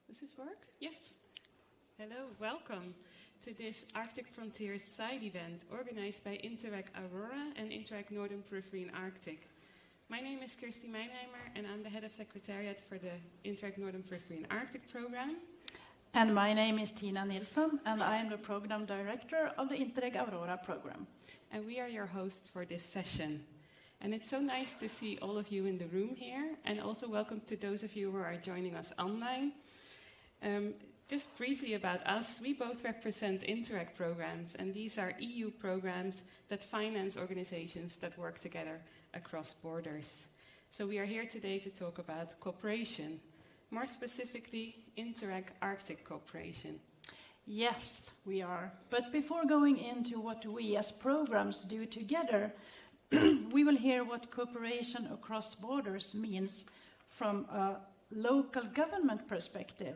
Does this work? Yes. Hello, welcome to this Arctic Frontiers side event organized by Interreg Aurora and Interreg Northern Periphery and Arctic. My name is Kirsty Meinheimer and I'm the head of secretariat for the Interreg Northern Periphery and Arctic program. And my name is Tina Nilsson and I am the program director of the Interreg Aurora program. And we are your hosts for this session. And it's so nice to see all of you in the room here, and also welcome to those of you who are joining us online. Just briefly about us, we both represent Interreg programs, and these are EU programs that finance organizations that work together across borders. So we are here today to talk about cooperation, more specifically Interreg Arctic cooperation. Yes, we are. But before going into what we as programs do together, we will hear what cooperation across borders means from a local government perspective.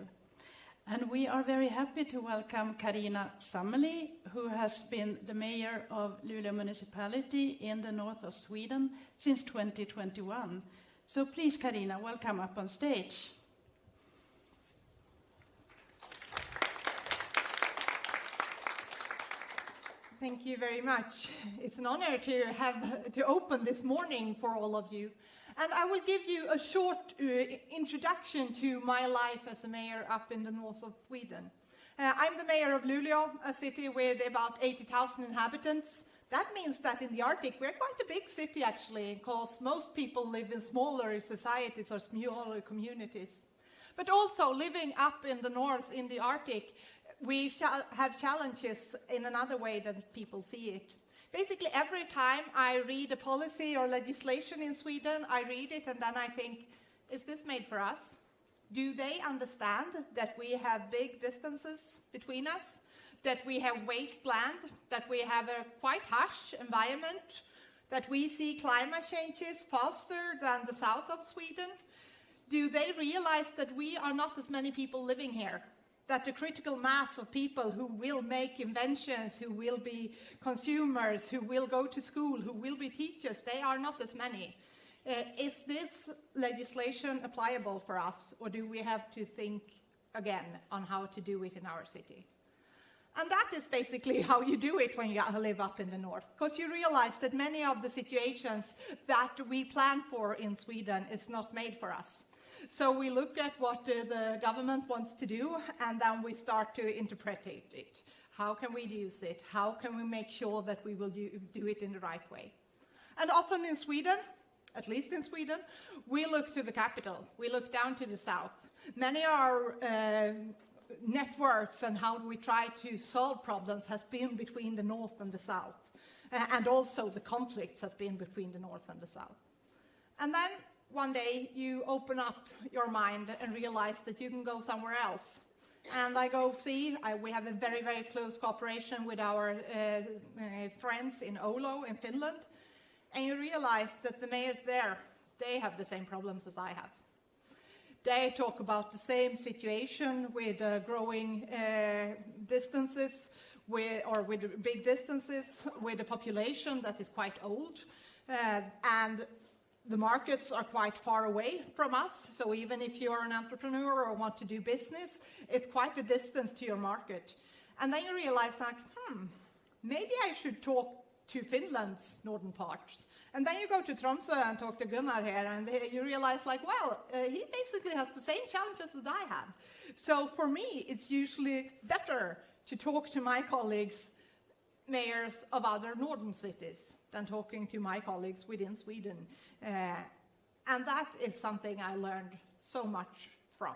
And we are very happy to welcome Carina Sammeli, who has been the mayor of Luleå municipality in the north of Sweden since 2021. So please, Carina, welcome up on stage. Thank you very much. It's an honor to open this morning for all of you. And I will give you a short introduction to my life as the mayor up in the north of Sweden. I'm the mayor of Luleå, a city with about 80,000 inhabitants. That means that in the Arctic, we're quite a big city, actually, because most people live in smaller societies or smaller communities. But also, living up in the north, in the Arctic, we have challenges in another way than people see it. Basically, every time I read a policy or legislation in Sweden, I read it and then I think, is this made for us? Do they understand that we have big distances between us, that we have wasteland, that we have a quite harsh environment, that we see climate changes faster than the south of Sweden? Do they realize that we are not as many people living here? That the critical mass of people who will make inventions, who will be consumers, who will go to school, who will be teachers, they are not as many. Is this legislation applicable for us, or do we have to think again on how to do it in our city? And that is basically how you do it when you live up in the north, because you realize that many of the situations that we plan for in Sweden is not made for us. So we look at what the government wants to do, and then we start to interpret it. How can we use it? How can we make sure that we will do it in the right way? And often in Sweden, at least in Sweden, we look to the capital. We look down to the south. Many of our networks and how we try to solve problems has been between the north and the south. And also the conflicts has been between the north and the south. And then one day you open up your mind and realize that you can go somewhere else. And I go see, we have a very, very close cooperation with our friends in Oulu in Finland. And you realize that the mayors there, they have the same problems as I have. They talk about the same situation with growing distances, with big distances, with a population that is quite old. And the markets are quite far away from us, so even if you're an entrepreneur or want to do business, it's quite a distance to your market. And then you realize like, maybe I should talk to Finland's northern parts. And then you go to Tromsø and talk to Gunnar here, and you realize like, well, he basically has the same challenges that I have. So for me, it's usually better to talk to my colleagues, mayors of other northern cities, than talking to my colleagues within Sweden. And that is something I learned so much from.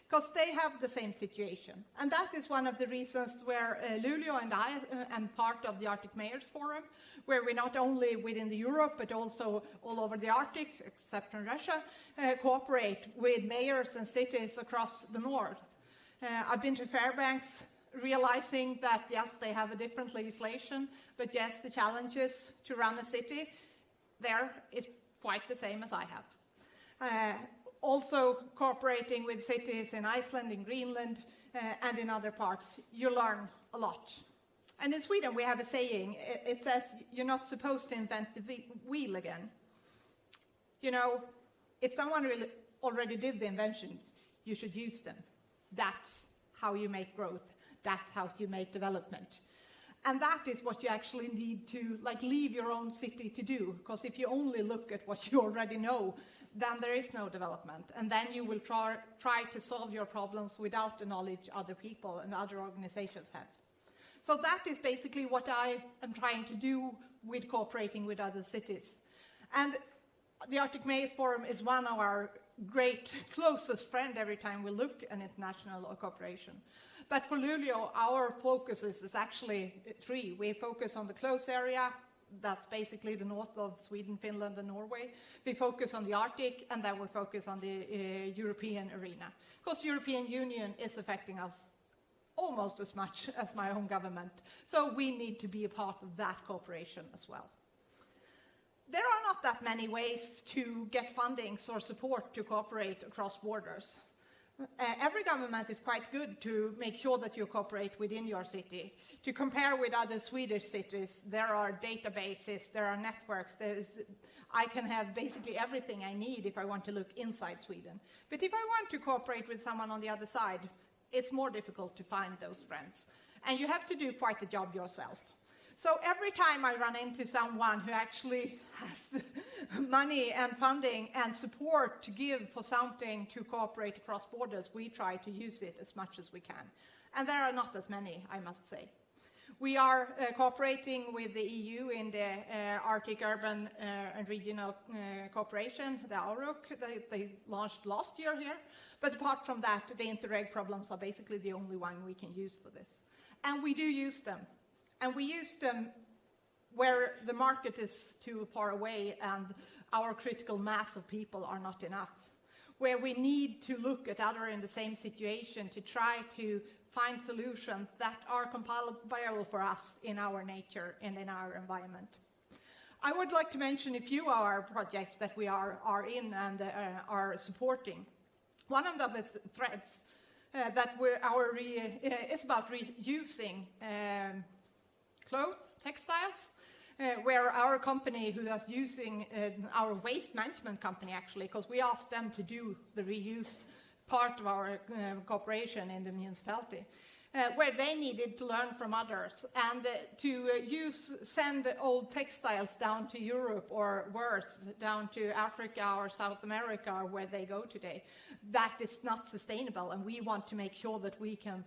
because they have the same situation. And that is one of the reasons where Luleå and I am part of the Arctic Mayors Forum, where we not only within the Europe, but also all over the Arctic, except in Russia, cooperate with mayors and cities across the north. I've been to Fairbanks, realizing that, yes, they have a different legislation, but yes, the challenges to run a city there is quite the same as I have. Also cooperating with cities in Iceland, in Greenland, and in other parts, you learn a lot. And in Sweden we have a saying, it says, you're not supposed to invent the wheel again. You know, if someone really already did the inventions, you should use them. That's how you make growth. That's how you make development. And that is what you actually need to leave your own city to do. Because if you only look at what you already know, then there is no development. And then you will try to solve your problems without the knowledge other people and other organizations have. So that is basically what I am trying to do with cooperating with other cities. And the Arctic Mayors Forum is one of our great closest friends every time we look at international cooperation. But for Luleå, our focus is actually three. We focus on the close area. That's basically the north of Sweden, Finland, and Norway. We focus on the Arctic, and then we focus on the European arena. Because the European Union is affecting us almost as much as my own government. So we need to be a part of that cooperation as well. There are not that many ways to get fundings or support to cooperate across borders. Every government is quite good to make sure that you cooperate within your city. To compare with other Swedish cities, there are databases, there are networks, I can have basically everything I need if I want to look inside Sweden. But if I want to cooperate with someone on the other side, it's more difficult to find those friends. And you have to do quite a job yourself. So every time I run into someone who actually has money and funding and support to give for something to cooperate across borders, we try to use it as much as we can. And there are not as many, I must say. We are cooperating with the EU in the Arctic Urban and Regional Cooperation, the AURUC, they launched last year here. But apart from that, the Interreg problems are basically the only one we can use for this. And we do use them. And we use them where the market is too far away and our critical mass of people are not enough. Where we need to look at others in the same situation to try to find solutions that are compatible for us in our nature and in our environment. I would like to mention a few of our projects that we are in and are supporting. One of them is Threads, that is about reusing clothes, textiles, where our company, who is using our waste management company actually, because we asked them to do the reuse part of our cooperation in the municipality, where they needed to learn from others and send old textiles down to Europe or worse, down to Africa or South America or where they go today. That is not sustainable, and we want to make sure that we can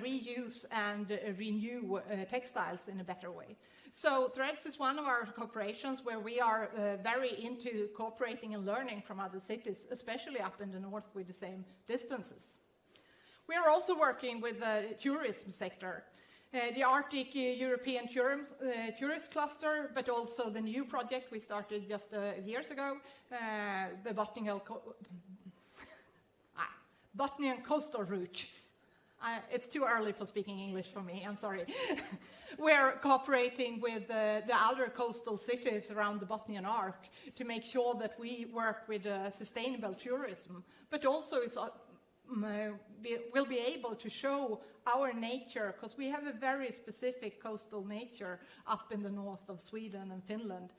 reuse and renew textiles in a better way. So Threads is one of our cooperations where we are very into cooperating and learning from other cities, especially up in the north with the same distances. We are also working with the tourism sector, the Arctic European Tourist Cluster, but also the new project we started just years ago, the Botnian Coastal Route. It's too early for speaking English for me, I'm sorry. We're cooperating with the other coastal cities around the Botnian Arc to make sure that we work with sustainable tourism, but also we'll be able to show our nature, because we have a very specific coastal nature up in the north of Sweden and Finland.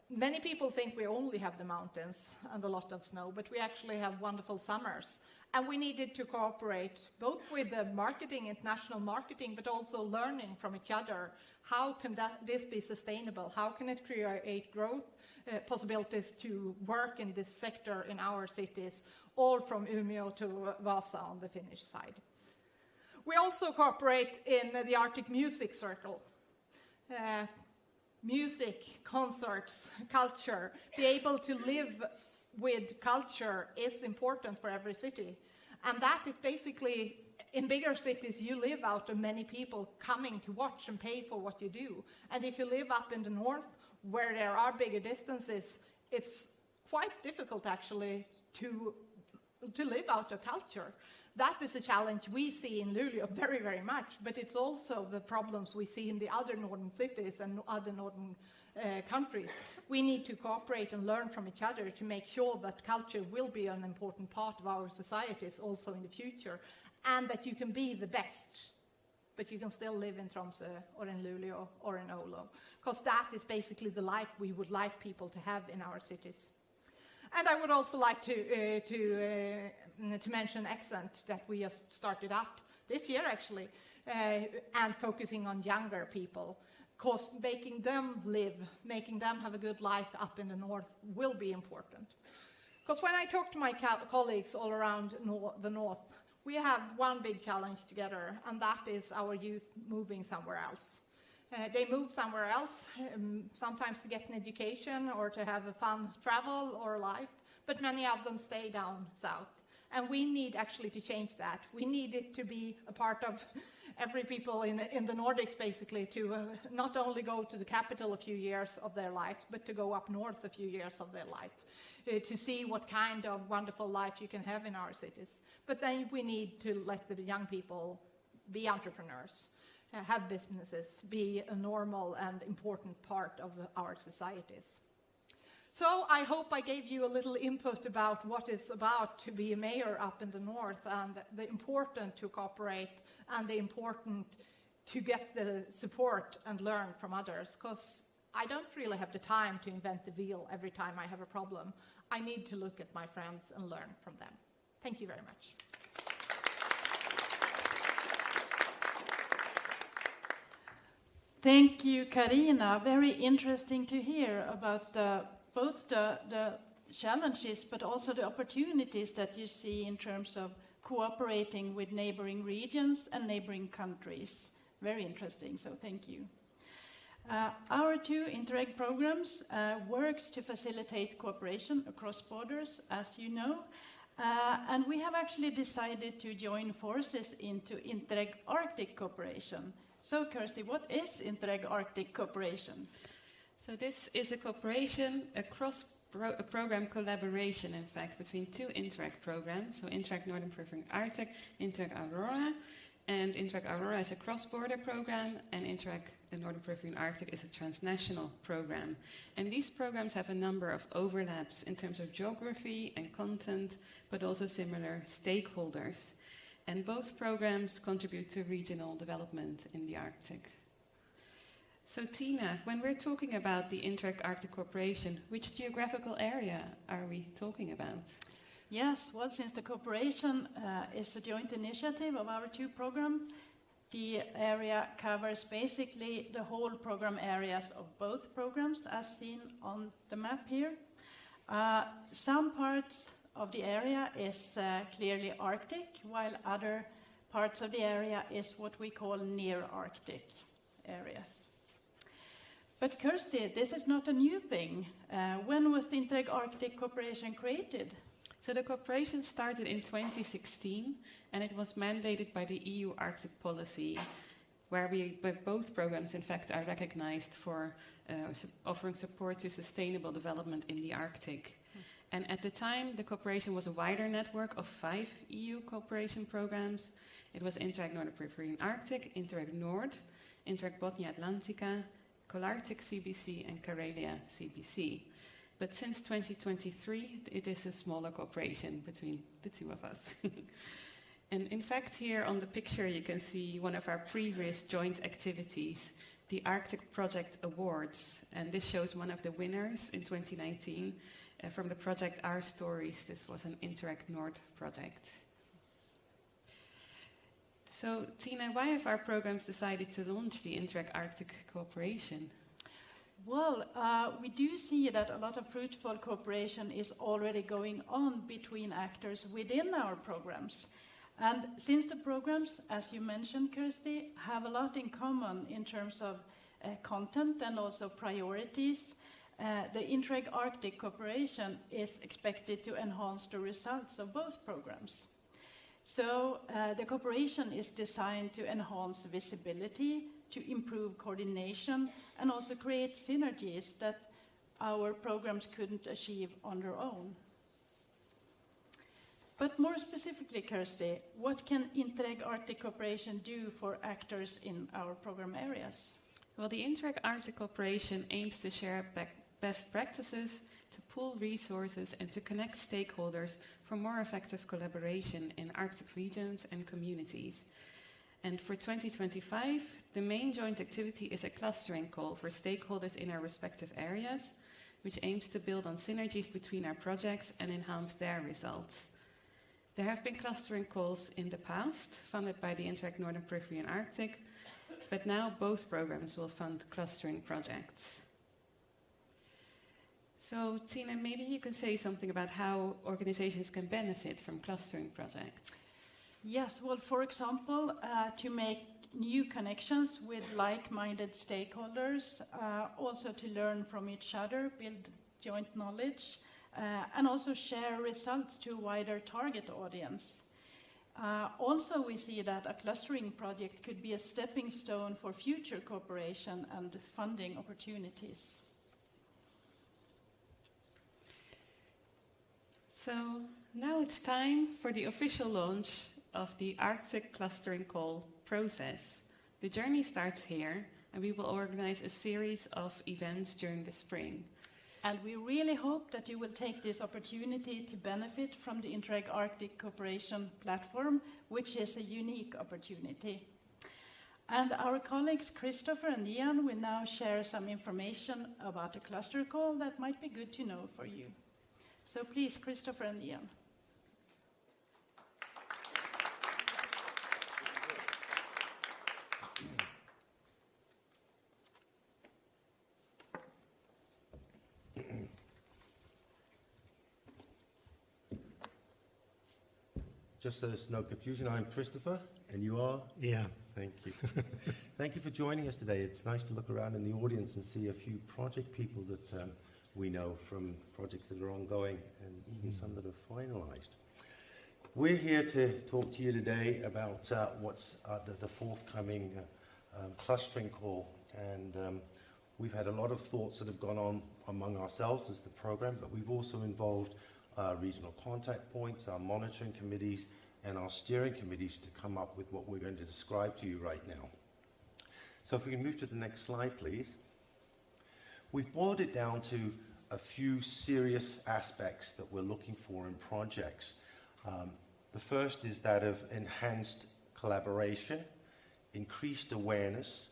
Many people think we only have the mountains and a lot of snow, but we actually have wonderful summers. And we needed to cooperate both with the marketing, international marketing, but also learning from each other. How can this be sustainable? How can it create growth possibilities to work in this sector in our cities, all from Umeå to Vasa on the Finnish side? We also cooperate in the Arctic Music Circle. Music, concerts, culture, be able to live with culture is important for every city. And that is basically, in bigger cities, you live out of many people coming to watch and pay for what you do. And if you live up in the north, where there are bigger distances, it's quite difficult actually to live out of culture. That is a challenge we see in Luleå very, very much, but it's also the problems we see in the other northern cities and other northern countries. We need to cooperate and learn from each other to make sure that culture will be an important part of our societies also in the future, and that you can be the best, but you can still live in Tromsø or in Luleå or in Oulu, because that is basically the life we would like people to have in our cities. And I would also like to mention Accent, that we just started up this year actually, and focusing on younger people, because making them live, making them have a good life up in the north will be important. Because when I talk to my colleagues all around the north, we have one big challenge together, and that is our youth moving somewhere else. They move somewhere else, sometimes to get an education or to have a fun travel or life, but many of them stay down south. And we need actually to change that. We need it to be a part of every people in the Nordics, basically, to not only go to the capital a few years of their life, but to go up north a few years of their life, to see what kind of wonderful life you can have in our cities. But then we need to let the young people be entrepreneurs, have businesses, be a normal and important part of our societies. So I hope I gave you a little input about what it's about to be a mayor up in the north, and the important to cooperate and the important to get the support and learn from others, because I don't really have the time to invent the wheel every time I have a problem. I need to look at my friends and learn from them. Thank you very much. Thank you, Carina. Very interesting to hear about both the challenges but also the opportunities that you see in terms of cooperating with neighboring regions and neighboring countries. Very interesting, so thank you. Our two Interreg programs works to facilitate cooperation across borders, as you know, and we have actually decided to join forces into Interreg Arctic cooperation. So, Kirsty, what is Interreg Arctic cooperation? So this is a cooperation, a program collaboration, in fact, between two Interreg programs. So Interreg Northern Peripheral Arctic, Interreg Aurora, and Interreg Aurora is a cross-border program, and Interreg Northern Peripheral Arctic is a transnational program. And these programs have a number of overlaps in terms of geography and content, but also similar stakeholders. And both programs contribute to regional development in the Arctic. So Tina, when we're talking about the Interreg Arctic Cooperation, which geographical area are we talking about? Yes, well, since the cooperation is a joint initiative of our two programs, the area covers basically the whole program areas of both programs, as seen on the map here. Some parts of the area is clearly Arctic, while other parts of the area is what we call near Arctic areas. But Kirsty, this is not a new thing. When was the Interreg Arctic Cooperation created? So the cooperation started in 2016, and it was mandated by the EU Arctic policy, where both programs, in fact, are recognized for offering support to sustainable development in the Arctic. And at the time, the cooperation was a wider network of 5 EU cooperation programs. It was Interreg Northern Peripheral Arctic, Interreg Nord, Interreg Botnia Atlantica, Colarctic CBC, and Karelia CBC. But since 2023, it is a smaller cooperation between the two of us. And in fact, here on the picture, you can see one of our previous joint activities, the Arctic Project Awards. And this shows one of the winners in 2019 from the project Our Stories. This was an Interreg Nord project. So, Tina, why have our programs decided to launch the Interreg Arctic Cooperation? Well, we do see that a lot of fruitful cooperation is already going on between actors within our programs. And since the programs, as you mentioned, Kirsty, have a lot in common in terms of content and also priorities, the Interreg Arctic Cooperation is expected to enhance the results of both programs. So the cooperation is designed to enhance visibility, to improve coordination, and also create synergies that our programs couldn't achieve on their own. But more specifically, Kirsty, what can Interreg Arctic Cooperation do for actors in our program areas? Well, the Interreg Arctic Cooperation aims to share best practices, to pool resources, and to connect stakeholders for more effective collaboration in Arctic regions and communities. And for 2025, the main joint activity is a clustering call for stakeholders in our respective areas, which aims to build on synergies between our projects and enhance their results. There have been clustering calls in the past, funded by the Interreg Northern Periphery and Arctic, but now both programs will fund clustering projects. So, Tina, maybe you can say something about how organizations can benefit from clustering projects. Yes, well, for example, to make new connections with like-minded stakeholders, also to learn from each other, build joint knowledge, and also share results to a wider target audience. Also, we see that a clustering project could be a stepping stone for future cooperation and funding opportunities. So now it's time for the official launch of the Arctic Clustering Call process. The journey starts here, and we will organize a series of events during the spring. And we really hope that you will take this opportunity to benefit from the Interreg Arctic Cooperation platform, which is a unique opportunity. And our colleagues Christopher and Ian will now share some information about the cluster call that might be good to know for you. So please, Christopher and Ian. Just so there's no confusion, I'm Christopher, and you are? Yeah. Thank you. Thank you for joining us today. It's nice to look around in the audience and see a few project people that we know from projects that are ongoing and even some that are finalized. We're here to talk to you today about what's the forthcoming clustering call. And we've had a lot of thoughts that have gone on among ourselves as the program, but we've also involved regional contact points, our monitoring committees, and our steering committees to come up with what we're going to describe to you right now. So if we can move to the next slide, please. We've boiled it down to a few serious aspects that we're looking for in projects. The first is that of enhanced collaboration, increased awareness,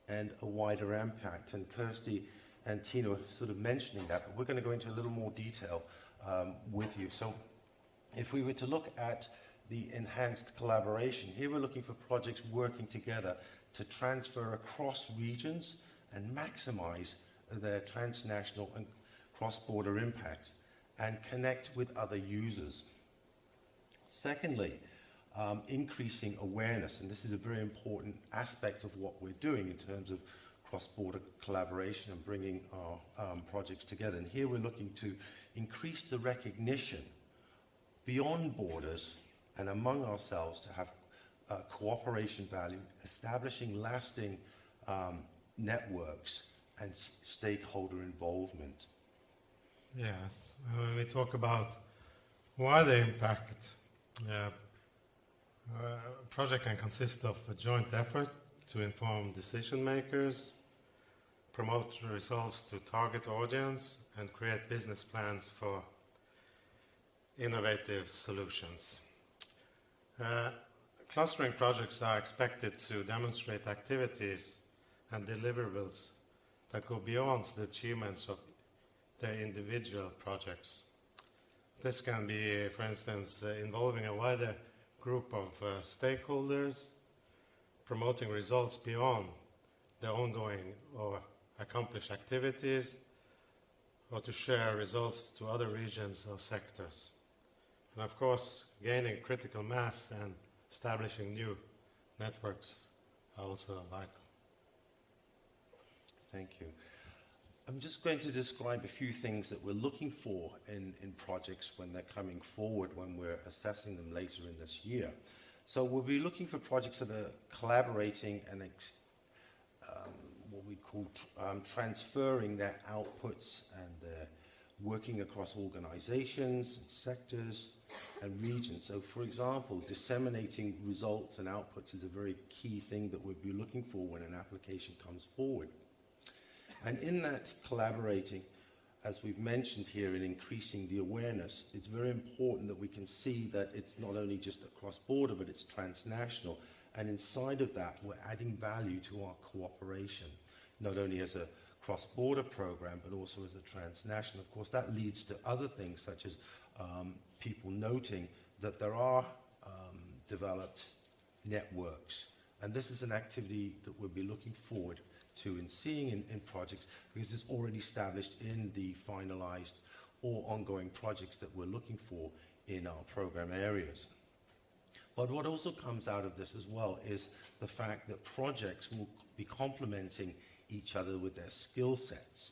and a wider impact. And Kirsty and Tina were sort of mentioning that, but we're going to go into a little more detail with you. So if we were to look at the enhanced collaboration, here we're looking for projects working together to transfer across regions and maximize their transnational and cross-border impacts and connect with other users. Secondly, increasing awareness, and this is a very important aspect of what we're doing in terms of cross-border collaboration and bringing our projects together. And here we're looking to increase the recognition beyond borders and among ourselves to have cooperation value, establishing lasting networks and stakeholder involvement. Yes. When we talk about wider impact, a project can consist of a joint effort to inform decision makers, promote results to target audience, and create business plans for innovative solutions. Clustering projects are expected to demonstrate activities and deliverables that go beyond the achievements of their individual projects. This can be, for instance, involving a wider group of stakeholders, promoting results beyond the ongoing or accomplished activities, or to share results to other regions or sectors. And of course, gaining critical mass and establishing new networks are also vital. Thank you. I'm just going to describe a few things that we're looking for in projects when they're coming forward, when we're assessing them later in this year. So we'll be looking for projects that are collaborating and what we call transferring their outputs, and they're working across organizations, and sectors, and regions. So, for example, disseminating results and outputs is a very key thing that we'll be looking for when an application comes forward. And in that collaborating, as we've mentioned here, in increasing the awareness, it's very important that we can see that it's not only just cross-border, but it's transnational. And inside of that, we're adding value to our cooperation, not only as a cross-border program, but also as a transnational. Of course, that leads to other things, such as people noting that there are developed networks. And this is an activity that we'll be looking forward to and seeing in projects, because it's already established in the finalized or ongoing projects that we're looking for in our program areas. But what also comes out of this as well is the fact that projects will be complementing each other with their skill sets.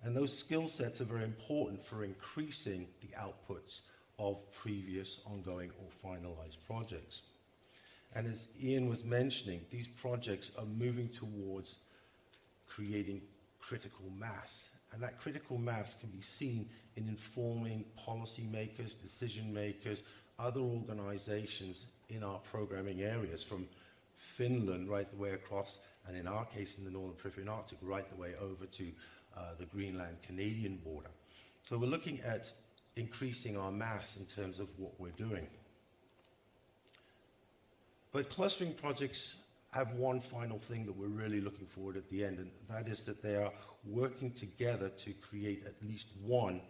And those skill sets are very important for increasing the outputs of previous ongoing or finalized projects. And as Ian was mentioning, these projects are moving towards creating critical mass. And that critical mass can be seen in informing policymakers, decision makers, other organizations in our programming areas, from Finland right the way across, and in our case in the Northern Periphery and Arctic, right the way over to the Greenland-Canadian border. So we're looking at increasing our mass in terms of what we're doing. But clustering projects have one final thing that we're really looking forward at the end, and that is that they are working together to create at least one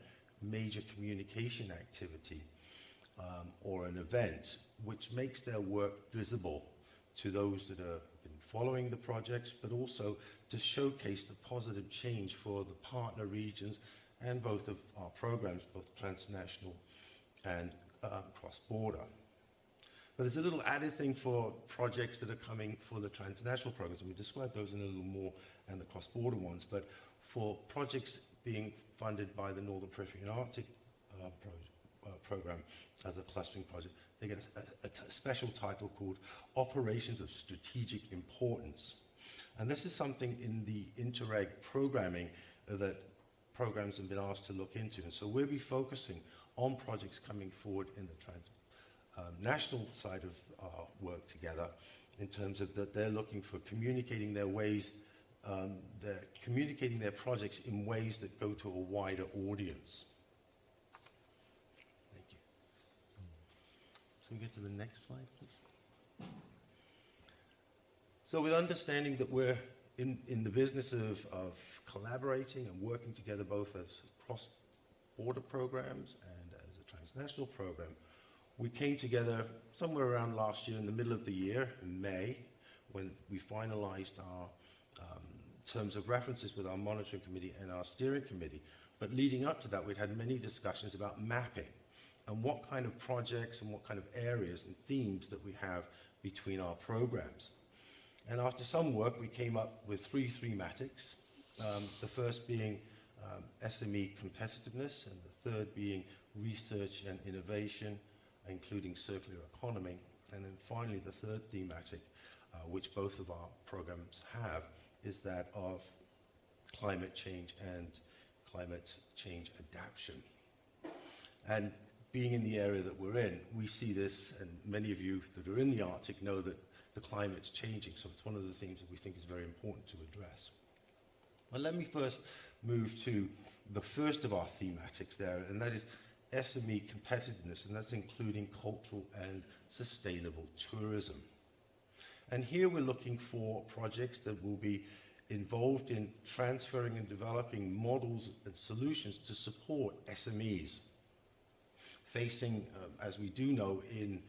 major communication activity or an event which makes their work visible to those that have been following the projects, but also to showcase the positive change for the partner regions and both of our programs, both transnational and cross-border. But there's a little added thing for projects that are coming for the transnational programs, and we describe those in a little more, and the cross-border ones. But for projects being funded by the Northern Periphery and Arctic program as a clustering project, they get a special title called Operations of Strategic Importance. And this is something in the Interreg programming that programs have been asked to look into. And so we'll be focusing on projects coming forward in the national side of our work together, in terms of that they're looking for communicating their ways, they're communicating their projects in ways that go to a wider audience. Thank you. So we get to the next slide, please. So with understanding that we're in the business of collaborating and working together, both as cross-border programs and as a transnational program, we came together somewhere around last year, in the middle of the year, in May, when we finalized our terms of references with our monitoring committee and our steering committee. But leading up to that, we'd had many discussions about mapping and what kind of projects and what kind of areas and themes that we have between our programs. And after some work, we came up with three thematics, the first being SME competitiveness, and the third being research and innovation, including circular economy, and then finally the third thematic, which both of our programs have, is that of climate change and climate change adaptation. And being in the area that we're in, we see this, and many of you that are in the Arctic know that the climate's changing, so it's one of the things that we think is very important to address. Well, let me first move to the first of our thematics there, and that is SME competitiveness, and that's including cultural and sustainable tourism. And here we're looking for projects that will be involved in transferring and developing models and solutions to support SMEs. Facing, as we do know, and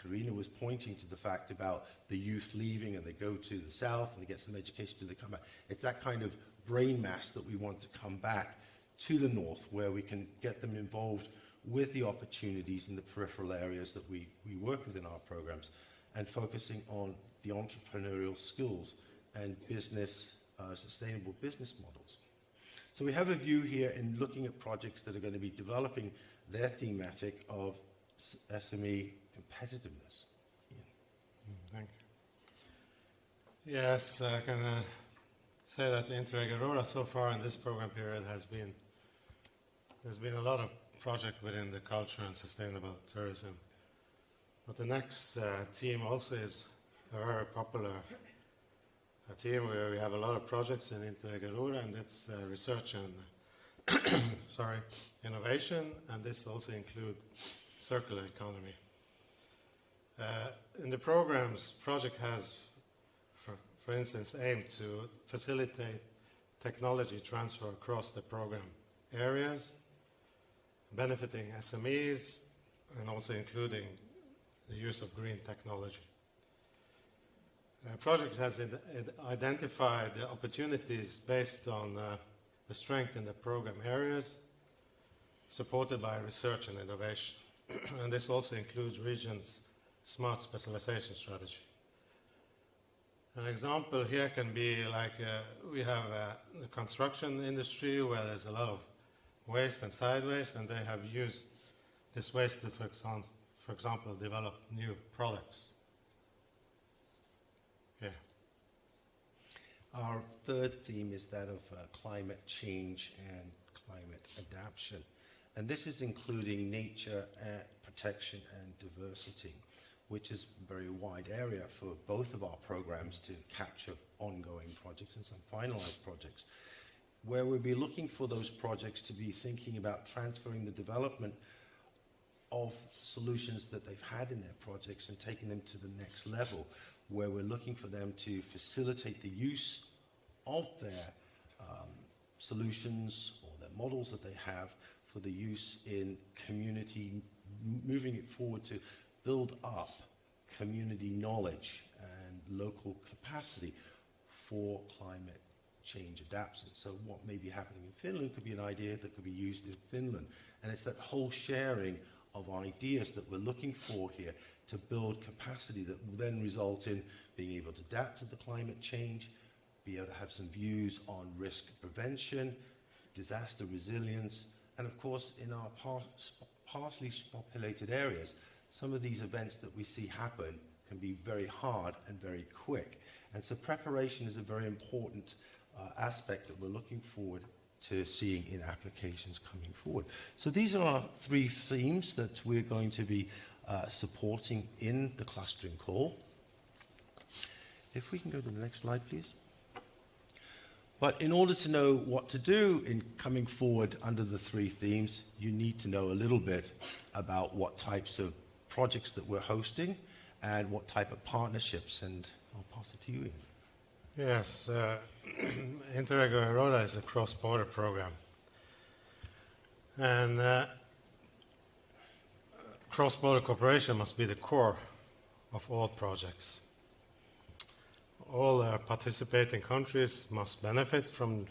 Karina was pointing to the fact about the youth leaving and they go to the south and they get some education, do they come back? It's that kind of brain mass that we want to come back to the north, where we can get them involved with the opportunities in the peripheral areas that we work with in our programs, and focusing on the entrepreneurial skills and business, sustainable business models. So we have a view here in looking at projects that are going to be developing their thematic of SME competitiveness. Thank you. Yes, I can say that Interreg Aurora so far in this program period there's been a lot of projects within the culture and sustainable tourism. But the next team also is a very popular team where we have a lot of projects in Interreg Aurora, and it's research and innovation, and this also includes circular economy. In the programs, project has, for instance, aimed to facilitate technology transfer across the program areas, benefiting SMEs, and also including the use of green technology. The project has identified the opportunities based on the strength in the program areas, supported by research and innovation. And this also includes regions' smart specialization strategy. An example here can be like we have the construction industry where there's a lot of waste and side waste, and they have used this waste to, for example, develop new products. Yeah. Our third theme is that of climate change and climate adaptation. And this is including nature protection and diversity, which is a very wide area for both of our programs to capture ongoing projects and some finalized projects, where we'll be looking for those projects to be thinking about transferring the development of solutions that they've had in their projects and taking them to the next level, where we're looking for them to facilitate the use of their solutions or their models that they have for the use in community, moving it forward to build up community knowledge and local capacity for climate change adaptation. So what may be happening in Finland could be an idea that could be used in Finland. And it's that whole sharing of ideas that we're looking for here to build capacity that will then result in being able to adapt to the climate change, be able to have some views on risk prevention, disaster resilience, and of course in our sparsely populated areas, some of these events that we see happen can be very hard and very quick. And so preparation is a very important aspect that we're looking forward to seeing in applications coming forward. So these are our three themes that we're going to be supporting in the clustering call. If we can go to the next slide, please. But in order to know what to do in coming forward under the three themes, you need to know a little bit about what types of projects that we're hosting and what type of partnerships, and I'll pass it to you, Ian. Yes, Interreg Aurora is a cross-border program. And cross-border cooperation must be the core of all projects. All participating countries must benefit from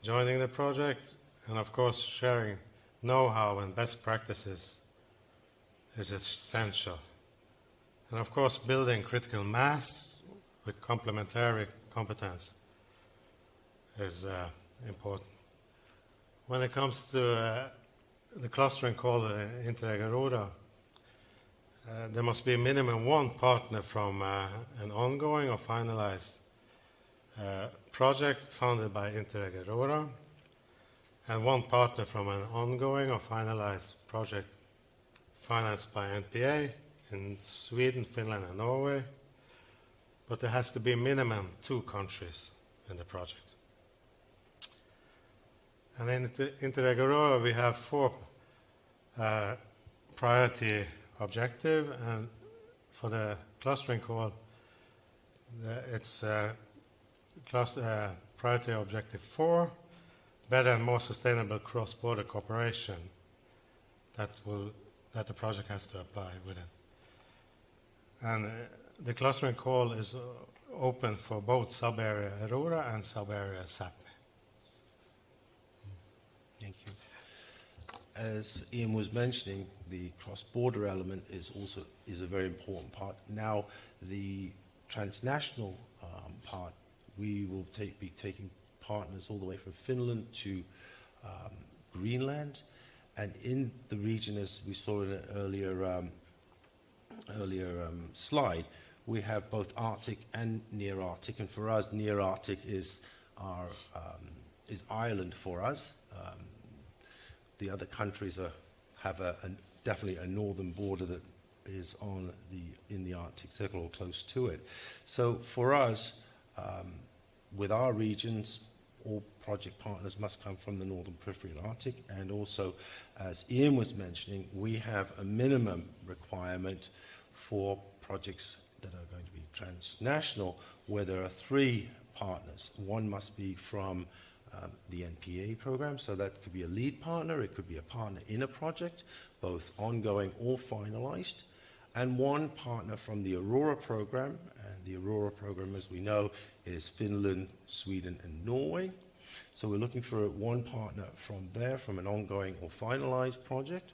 joining the project, and of course sharing know-how and best practices is essential. And of course building critical mass with complementary competence is important. When it comes to the clustering called Interreg Aurora, there must be a minimum one partner from an ongoing or finalized project funded by Interreg Aurora, and one partner from an ongoing or finalized project financed by NPA in Sweden, Finland, and Norway. But there has to be minimum 2 countries in the project. And in Interreg Aurora, we have 4 priority objectives, and for the clustering call, it's priority objective 4, better and more sustainable cross-border cooperation that the project has to apply within. And the clustering call is open for both sub-area Aurora and sub-area SAP. Thank you. As Ian was mentioning, the cross-border element is a very important part. Now, the transnational part, we will be taking partners all the way from Finland to Greenland. And in the region, as we saw in an earlier slide, we have both Arctic and near Arctic. And for us, near Arctic is Ireland for us. The other countries have definitely a northern border that is in the Arctic Circle or close to it. So for us, with our regions, all project partners must come from the northern periphery of Arctic, and also, as Ian was mentioning, we have a minimum requirement for projects that are going to be transnational, where there are 3 partners. One must be from the NPA program, so that could be a lead partner, it could be a partner in a project, both ongoing or finalized, and one partner from the Aurora program, and the Aurora program, as we know, is Finland, Sweden, and Norway. So we're looking for one partner from there, from an ongoing or finalized project.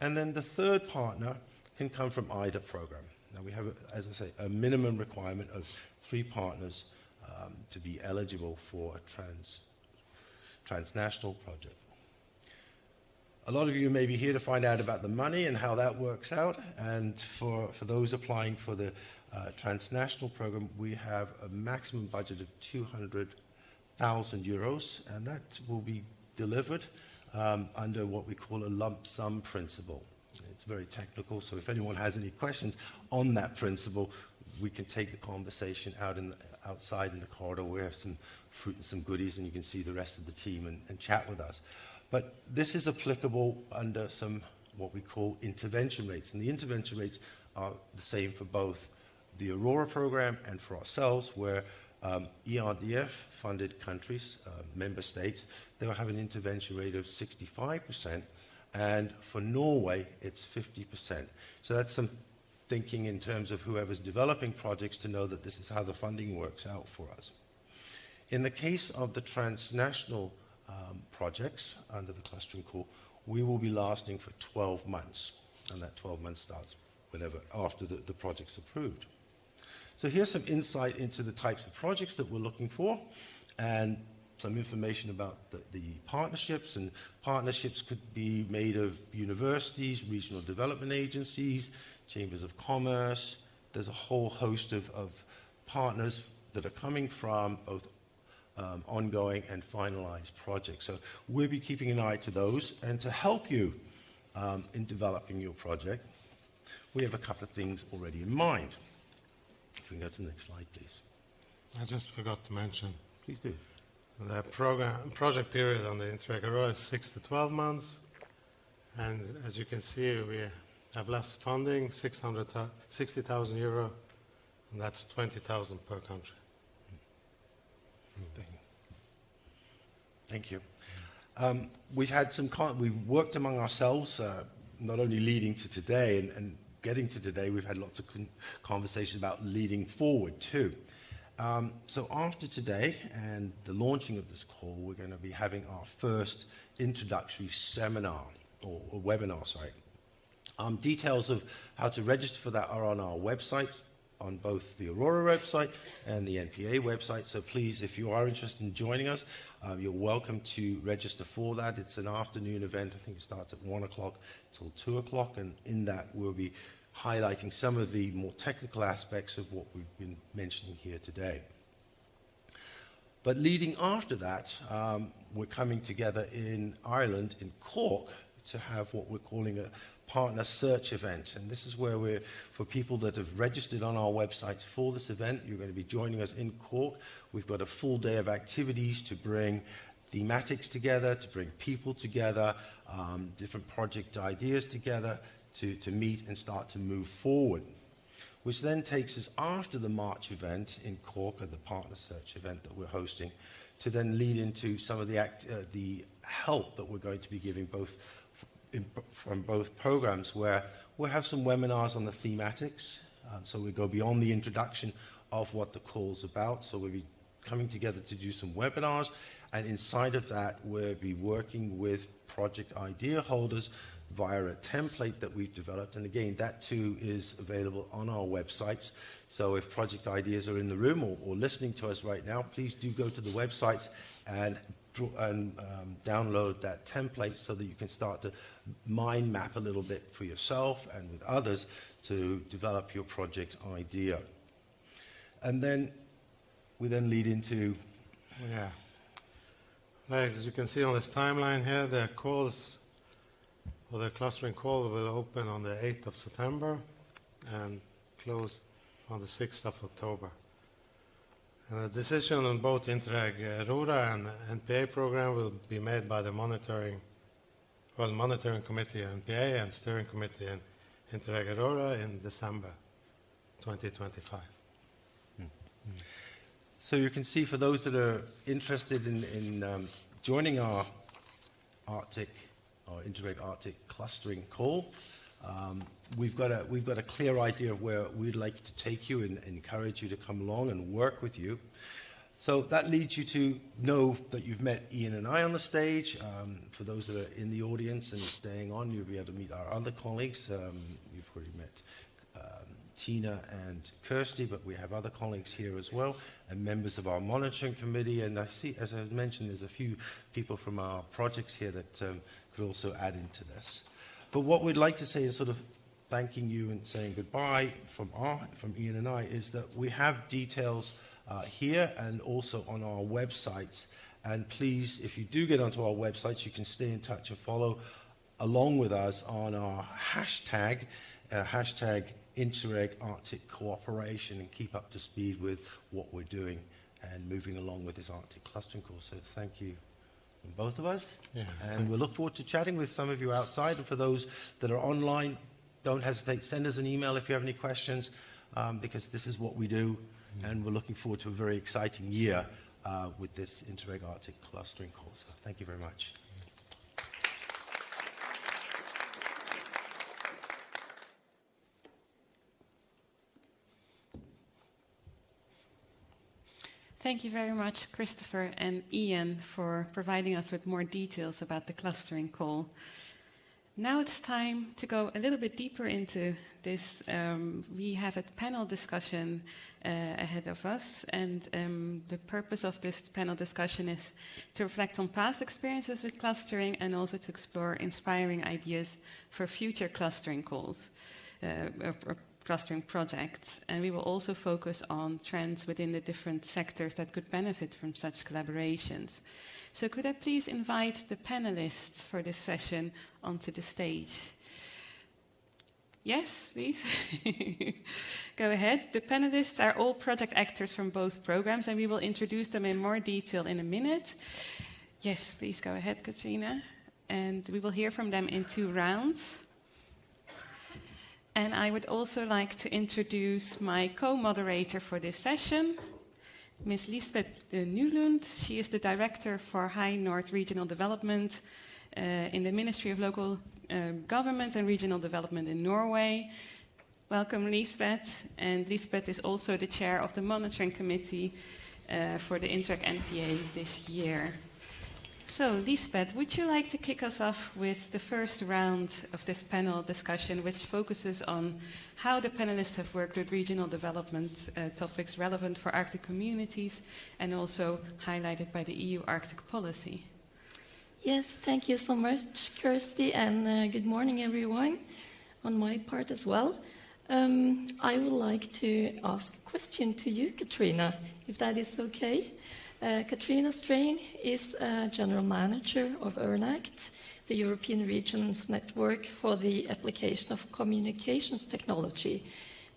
And then the third partner can come from either program. Now we have, as I say, a minimum requirement of 3 partners to be eligible for a transnational project. A lot of you may be here to find out about the money and how that works out. And for those applying for the transnational program, we have a maximum budget of 200,000 euros, and that will be delivered under what we call a lump sum principle. It's very technical, so if anyone has any questions on that principle, we can take the conversation outside in the corridor. We have some fruit and some goodies, and you can see the rest of the team and chat with us. But this is applicable under some what we call intervention rates, and the intervention rates are the same for both the Aurora program and for ourselves, where ERDF-funded countries, member states, they will have an intervention rate of 65%, and for Norway, it's 50%. So that's some thinking in terms of whoever's developing projects to know that this is how the funding works out for us. In the case of the transnational projects under the clustering call, we will be lasting for 12 months, and that 12 months starts whenever after the project's approved. So here's some insight into the types of projects that we're looking for, and some information about the partnerships. And partnerships could be made of universities, regional development agencies, chambers of commerce. There's a whole host of partners that are coming from both ongoing and finalized projects. So we'll be keeping an eye to those, and to help you in developing your project, we have a couple of things already in mind. If we can go to the next slide, please. I just forgot to mention. Please do. The project period on the Interreg Aurora is 6 to 12 months, and as you can see, we have less funding, 60,000 euro, and that's 20,000 per country. Thank you. We've had we've worked among ourselves, not only leading to today and getting to today, we've had lots of conversations about leading forward too. So after today and the launching of this call, we're going to be having our first introductory seminar, or webinar, sorry. Details of how to register for that are on our websites, on both the Aurora website and the NPA website. So please, if you are interested in joining us, you're welcome to register for that. It's an afternoon event. I think it starts at 1 o'clock till 2 o'clock, and in that we'll be highlighting some of the more technical aspects of what we've been mentioning here today. But leading after that, we're coming together in Ireland, in Cork, to have what we're calling a partner search event. And this is where for people that have registered on our websites for this event, you're going to be joining us in Cork. We've got a full day of activities to bring thematics together, to bring people together, different project ideas together, to meet and start to move forward. Which then takes us after the March event in Cork, or the partner search event that we're hosting, to then lead into some of the help that we're going to be giving from both programs, where we'll have some webinars on the thematics. So we go beyond the introduction of what the call's about. So we'll be coming together to do some webinars, and inside of that we'll be working with project idea holders via a template that we've developed. And again, that too is available on our websites. So if project ideas are in the room or listening to us right now, please do go to the websites and download that template so that you can start to mind map a little bit for yourself and with others to develop your project idea. And then we then lead into... Yeah. Like, as you can see on this timeline here, the calls, or the clustering call will open on the 8th of September and close on the 6th of October. And a decision on both Interreg Aurora and NPA program will be made by the monitoring committee NPA and steering committee in Interreg Aurora in December 2025. So you can see, for those that are interested in joining our Interreg Arctic clustering call, we've got a clear idea of where we'd like to take you and encourage you to come along and work with you. So that leads you to know that you've met Ian and I on the stage. For those that are in the audience and staying on, you'll be able to meet our other colleagues. You've already met Tina and Kirsty, but we have other colleagues here as well, and members of our monitoring committee. And I see, as I mentioned, there's a few people from our projects here that could also add into this. But what we'd like to say is sort of thanking you and saying goodbye from Ian and I is that we have details here and also on our websites. And please, if you do get onto our websites, you can stay in touch and follow along with us on our hashtag Interreg Arctic Cooperation, and keep up to speed with what we're doing and moving along with this Arctic clustering course. So thank you from both of us. Yeah. And we'll look forward to chatting with some of you outside. And for those that are online, don't hesitate. Send us an email if you have any questions, because this is what we do. And we're looking forward to a very exciting year with this Interreg Arctic clustering course. So thank you very much. Thank you very much, Christopher and Ian, for providing us with more details about the clustering call. Now it's time to go a little bit deeper into this. We have a panel discussion ahead of us, and the purpose of this panel discussion is to reflect on past experiences with clustering and also to explore inspiring ideas for future clustering calls. Or clustering projects, and we will also focus on trends within the different sectors that could benefit from such collaborations. So could I please invite the panelists for this session onto the stage? Yes, please. Go ahead. The panelists are all project actors from both programs, and we will introduce them in more detail in a minute. Yes, please go ahead, Katrina. And we will hear from them in 2 rounds. And I would also like to introduce my co-moderator for this session, Ms. Lisbeth Nylund. She is the Director for High North Regional Development in the Ministry of Local Government and Regional Development in Norway. Welcome, Lisbeth. And Lisbeth is also the Chair of the Monitoring Committee for the Interreg NPA this year. So, Lisbeth, would you like to kick us off with the first round of this panel discussion, which focuses on how the panelists have worked with regional development topics relevant for Arctic communities and also highlighted by the EU Arctic policy? Yes, thank you so much, Kirsty, and good morning, everyone, on my part as well. I would like to ask a question to you, Katrina, if that is okay. Katrina Strain is General Manager of ERNACT, the European Regions Network for the Application of Communications Technology,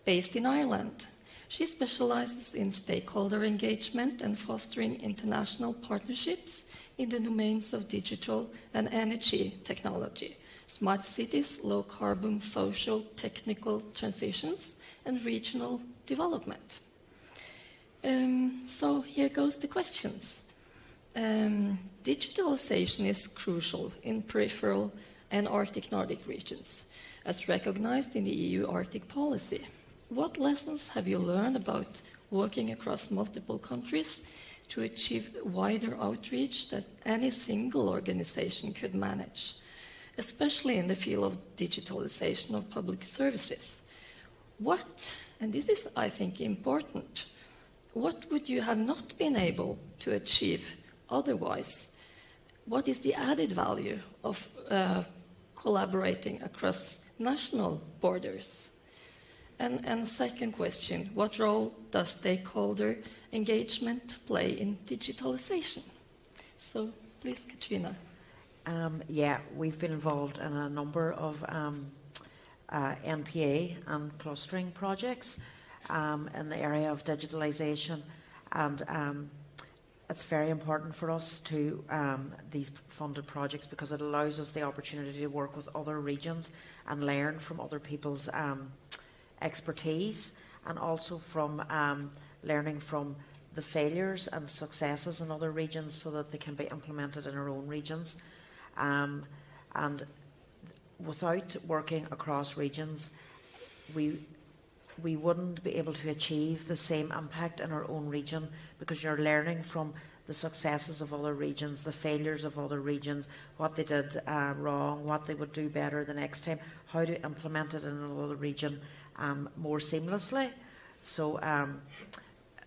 based in Ireland. She specializes in stakeholder engagement and fostering international partnerships in the domains of digital and energy technology, smart cities, low-carbon social technical transitions, and regional development. So here goes the questions. Digitalization is crucial in peripheral and Arctic Nordic regions, as recognized in the EU Arctic policy. What lessons have you learned about working across multiple countries to achieve wider outreach that any single organization could manage, especially in the field of digitalization of public services? What, and this is, I think, important, what would you have not been able to achieve otherwise, what is the added value of collaborating across national borders? And second question, what role does stakeholder engagement play in digitalization? So please, Katrina. Yeah, we've been involved in a number of NPA and clustering projects in the area of digitalization, and it's very important for us to these funded projects because it allows us the opportunity to work with other regions and learn from other people's expertise, and also from learning from the failures and successes in other regions so that they can be implemented in our own regions. And without working across regions, we wouldn't be able to achieve the same impact in our own region, because you're learning from the successes of other regions, the failures of other regions, what they did wrong, what they would do better the next time, how to implement it in another region more seamlessly. So,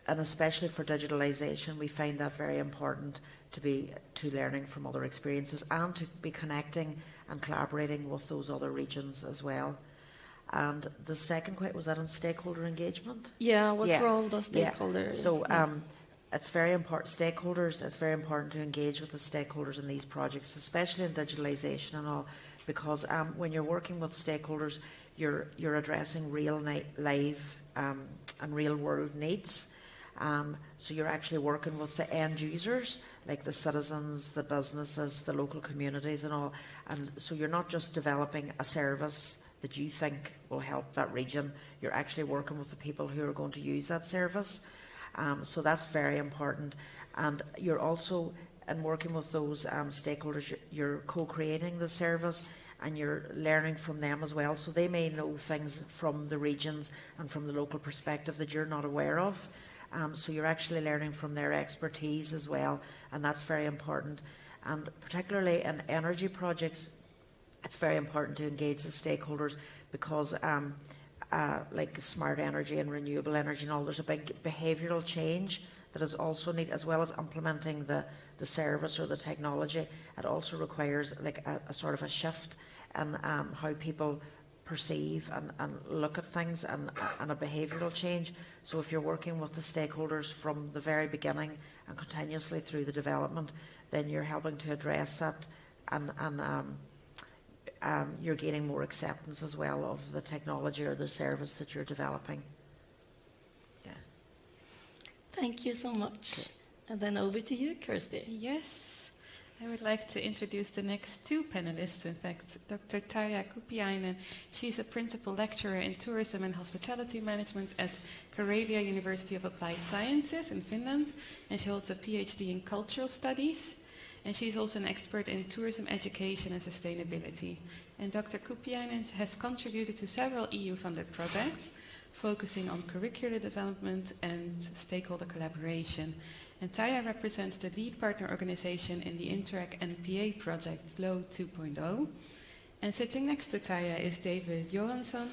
and especially for digitalization, we find that very important to learning from other experiences and to be connecting and collaborating with those other regions as well. And the second question, was that on stakeholder engagement? Yeah, what role does stakeholder? Yeah. So it's very important. Stakeholders, it's very important to engage with the stakeholders in these projects, especially in digitalization and all, because when you're working with stakeholders, you're addressing real live and real world needs. So you're actually working with the end users, like the citizens, the businesses, the local communities and all. And so you're not just developing a service that you think will help that region, you're actually working with the people who are going to use that service. So that's very important. And you're also, in working with those stakeholders, you're co-creating the service and you're learning from them as well. So they may know things from the regions and from the local perspective that you're not aware of. So you're actually learning from their expertise as well, and that's very important. And particularly in energy projects, it's very important to engage the stakeholders because like smart energy and renewable energy and all, there's a big behavioural change that is also needed, as well as implementing the service or the technology. It also requires like a sort of a shift in how people perceive and look at things, and a behavioural change. So if you're working with the stakeholders from the very beginning and continuously through the development, then you're helping to address that, and you're gaining more acceptance as well of the technology or the service that you're developing. Yeah. Thank you so much. And then over to you, Kirsty. Yes, I would like to introduce the next two panelists, in fact. Dr. Tarja Kupiainen, she's a principal lecturer in tourism and hospitality management at Karelia University of Applied Sciences in Finland, and she holds a PhD in cultural studies, and she's also an expert in tourism education and sustainability. And Dr. Kupiainen has contributed to several EU-funded projects, focusing on curricular development and stakeholder collaboration. And Tarja represents the lead partner organization in the Interreg NPA project, GLOW 2.0. And sitting next to Tarja is David Johansson,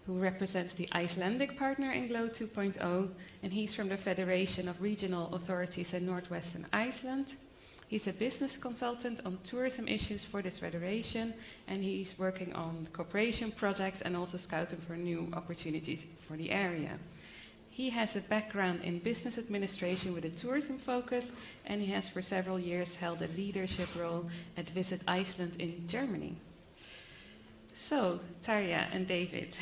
who represents the Icelandic partner in GLOW 2.0, and he's from the Federation of Regional Authorities in Northwestern Iceland. He's a business consultant on tourism issues for this federation, and he's working on cooperation projects and also scouting for new opportunities for the area. He has a background in business administration with a tourism focus, and he has for several years held a leadership role at Visit Iceland in Germany. So, Tarja and David,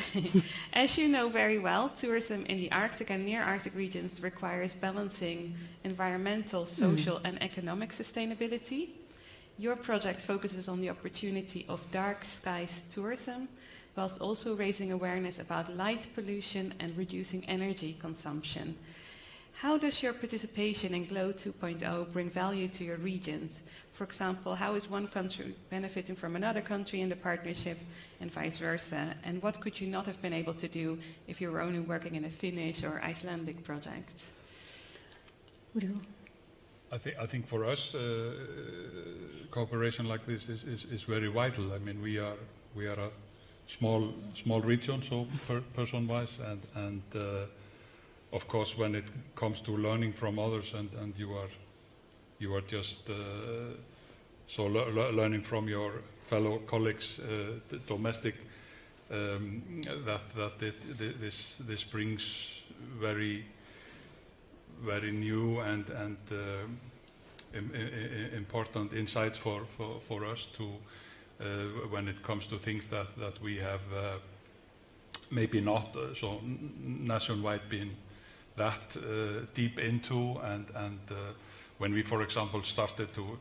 as you know very well, tourism in the Arctic and near Arctic regions requires balancing environmental, social, and economic sustainability. Your project focuses on the opportunity of dark skies tourism, whilst also raising awareness about light pollution and reducing energy consumption. How does your participation in GLOW 2.0 bring value to your regions? For example, how is one country benefiting from another country in the partnership and vice versa? And what could you not have been able to do if you were only working in a Finnish or Icelandic project? I think for us, cooperation like this is very vital. I mean, we are a small region, so person-wise, and of course, when it comes to learning from others, and you are you are just learning from your fellow colleagues, domestic, this brings very new and important insights for us to when it comes to things that we have maybe not so nationwide been that deep into, and when we, for example, started to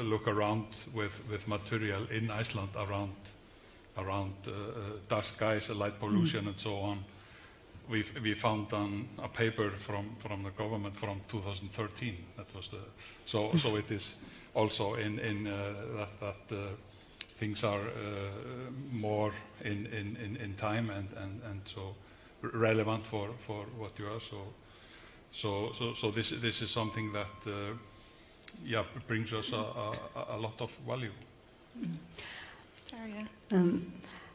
look around with material in Iceland around dark skies, light pollution, and so on. We found a paper from the government from 2013. That was so it is also in that things are more in time and so relevant for what you are. So this is something that brings us a lot of value. Daria.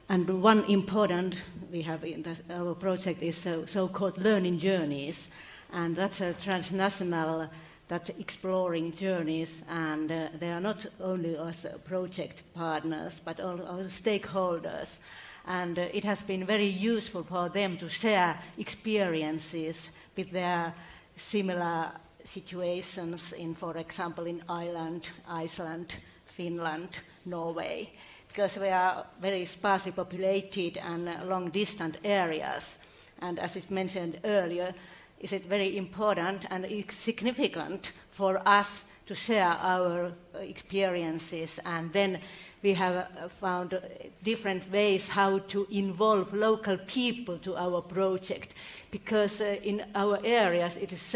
And one important we have in our project is so-called learning journeys, and that's a transnational that exploring journeys, and they are not only us project partners but all our stakeholders, and it has been very useful for them to share experiences with their similar situations in, for example, in Iceland, Finland, Norway, because we are very sparsely populated and long-distant areas. And as is mentioned earlier, is it very important and significant for us to share our experiences, and then we have found different ways how to involve local people to our project, because in our areas it is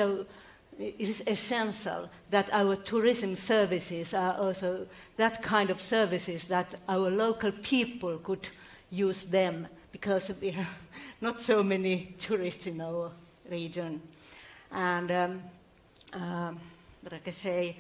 essential that our tourism services are also that kind of services that our local people could use them, because we have not so many tourists in our region. And what I can say,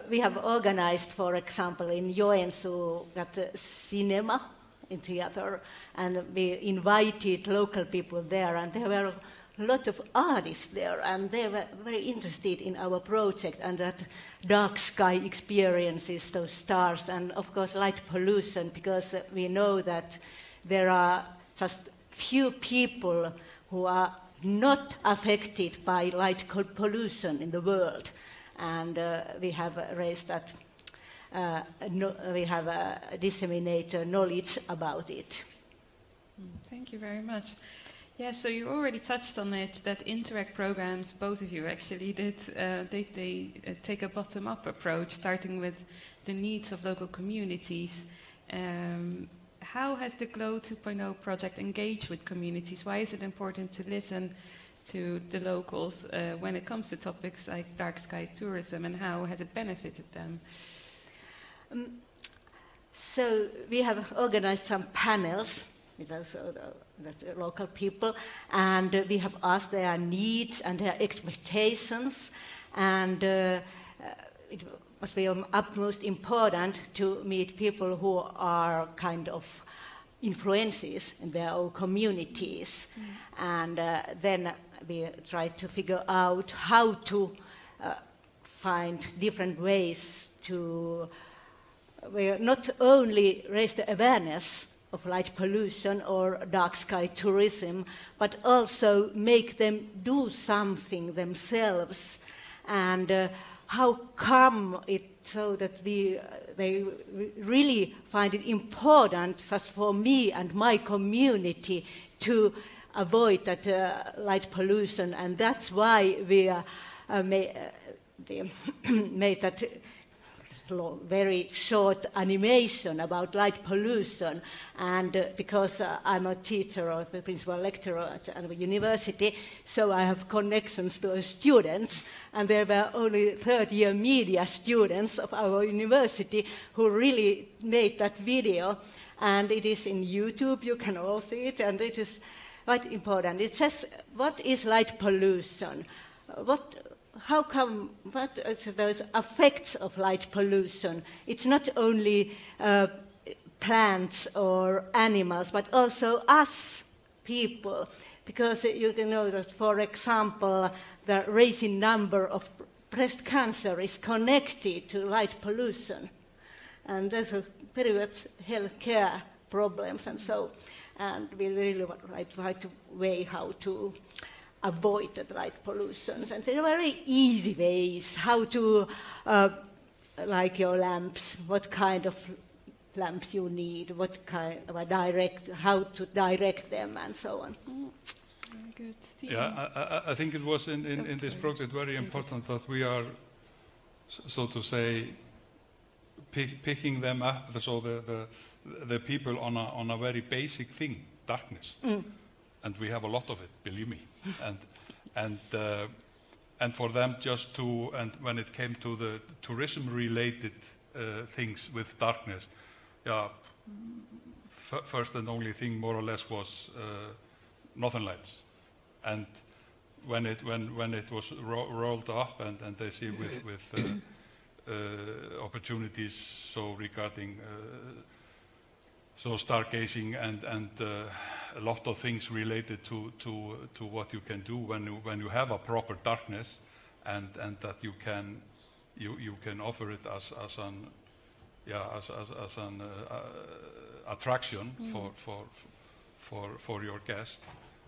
we have organized, for example, in Joensuu, that cinema in theater, and we invited local people there, and there were a lot of artists there, and they were very interested in our project and that dark sky experiences, those stars, and of course light pollution, because we know that there are just few people who are not affected by light pollution in the world, and we have raised that, we have disseminated knowledge about it. Thank you very much. Yeah, so you already touched on it, that Interreg programs, both of you actually did, they take a bottom-up approach, starting with the needs of local communities. How has the GLOW 2.0 project engaged with communities? Why is it important to listen to the locals when it comes to topics like dark sky tourism, and how has it benefited them? So we have organized some panels with the local people, and we have asked their needs and their expectations, and it must be of utmost important to meet people who are kind of influences in their own communities, and then we try to figure out how to find different ways to not only raise the awareness of light pollution or dark sky tourism, but also make them do something themselves. And how come it so that they really find it important, just for me and my community, to avoid that light pollution, and that's why we made that very short animation about light pollution, and because I'm a teacher or the principal lecturer at a university, so I have connections to students, and there were only third-year media students of our university who really made that video, and it is in YouTube, you can all see it, and it is quite important. It says, what is light pollution? How come, what are those effects of light pollution? It's not only plants or animals, but also us people. because you can know that, for example, the rising number of breast cancer is connected to light pollution, and there's a very much healthcare problems, and we really would like to find a way how to avoid the light pollution. And there are very easy ways how to, like your lamps, what kind of lamps you need, what kind of how to direct them, and so on. Very good. Steve? Yeah, I think it was in this project very important that we are, so to say, picking them up, so the people on a very basic thing, darkness, and we have a lot of it, believe me, and for them just to, and when it came to the tourism-related things with darkness, first and only thing more or less was Northern Lights, and when it was rolled up and they see with opportunities, so regarding so stargazing and a lot of things related to what you can do when you have a proper darkness, and that you can offer it as an attraction for your guest.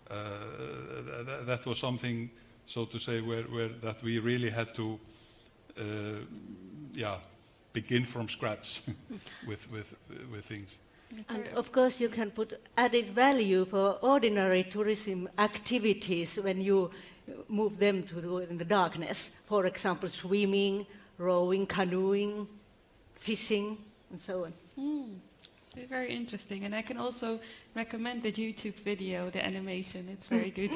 That was something, so to say, where that we really had to begin from scratch with things. And of course you can put added value for ordinary tourism activities when you move them to do it in the darkness. For example, swimming, rowing, canoeing, fishing, and so on. Very interesting, and I can also recommend the YouTube video, the animation. It's very good.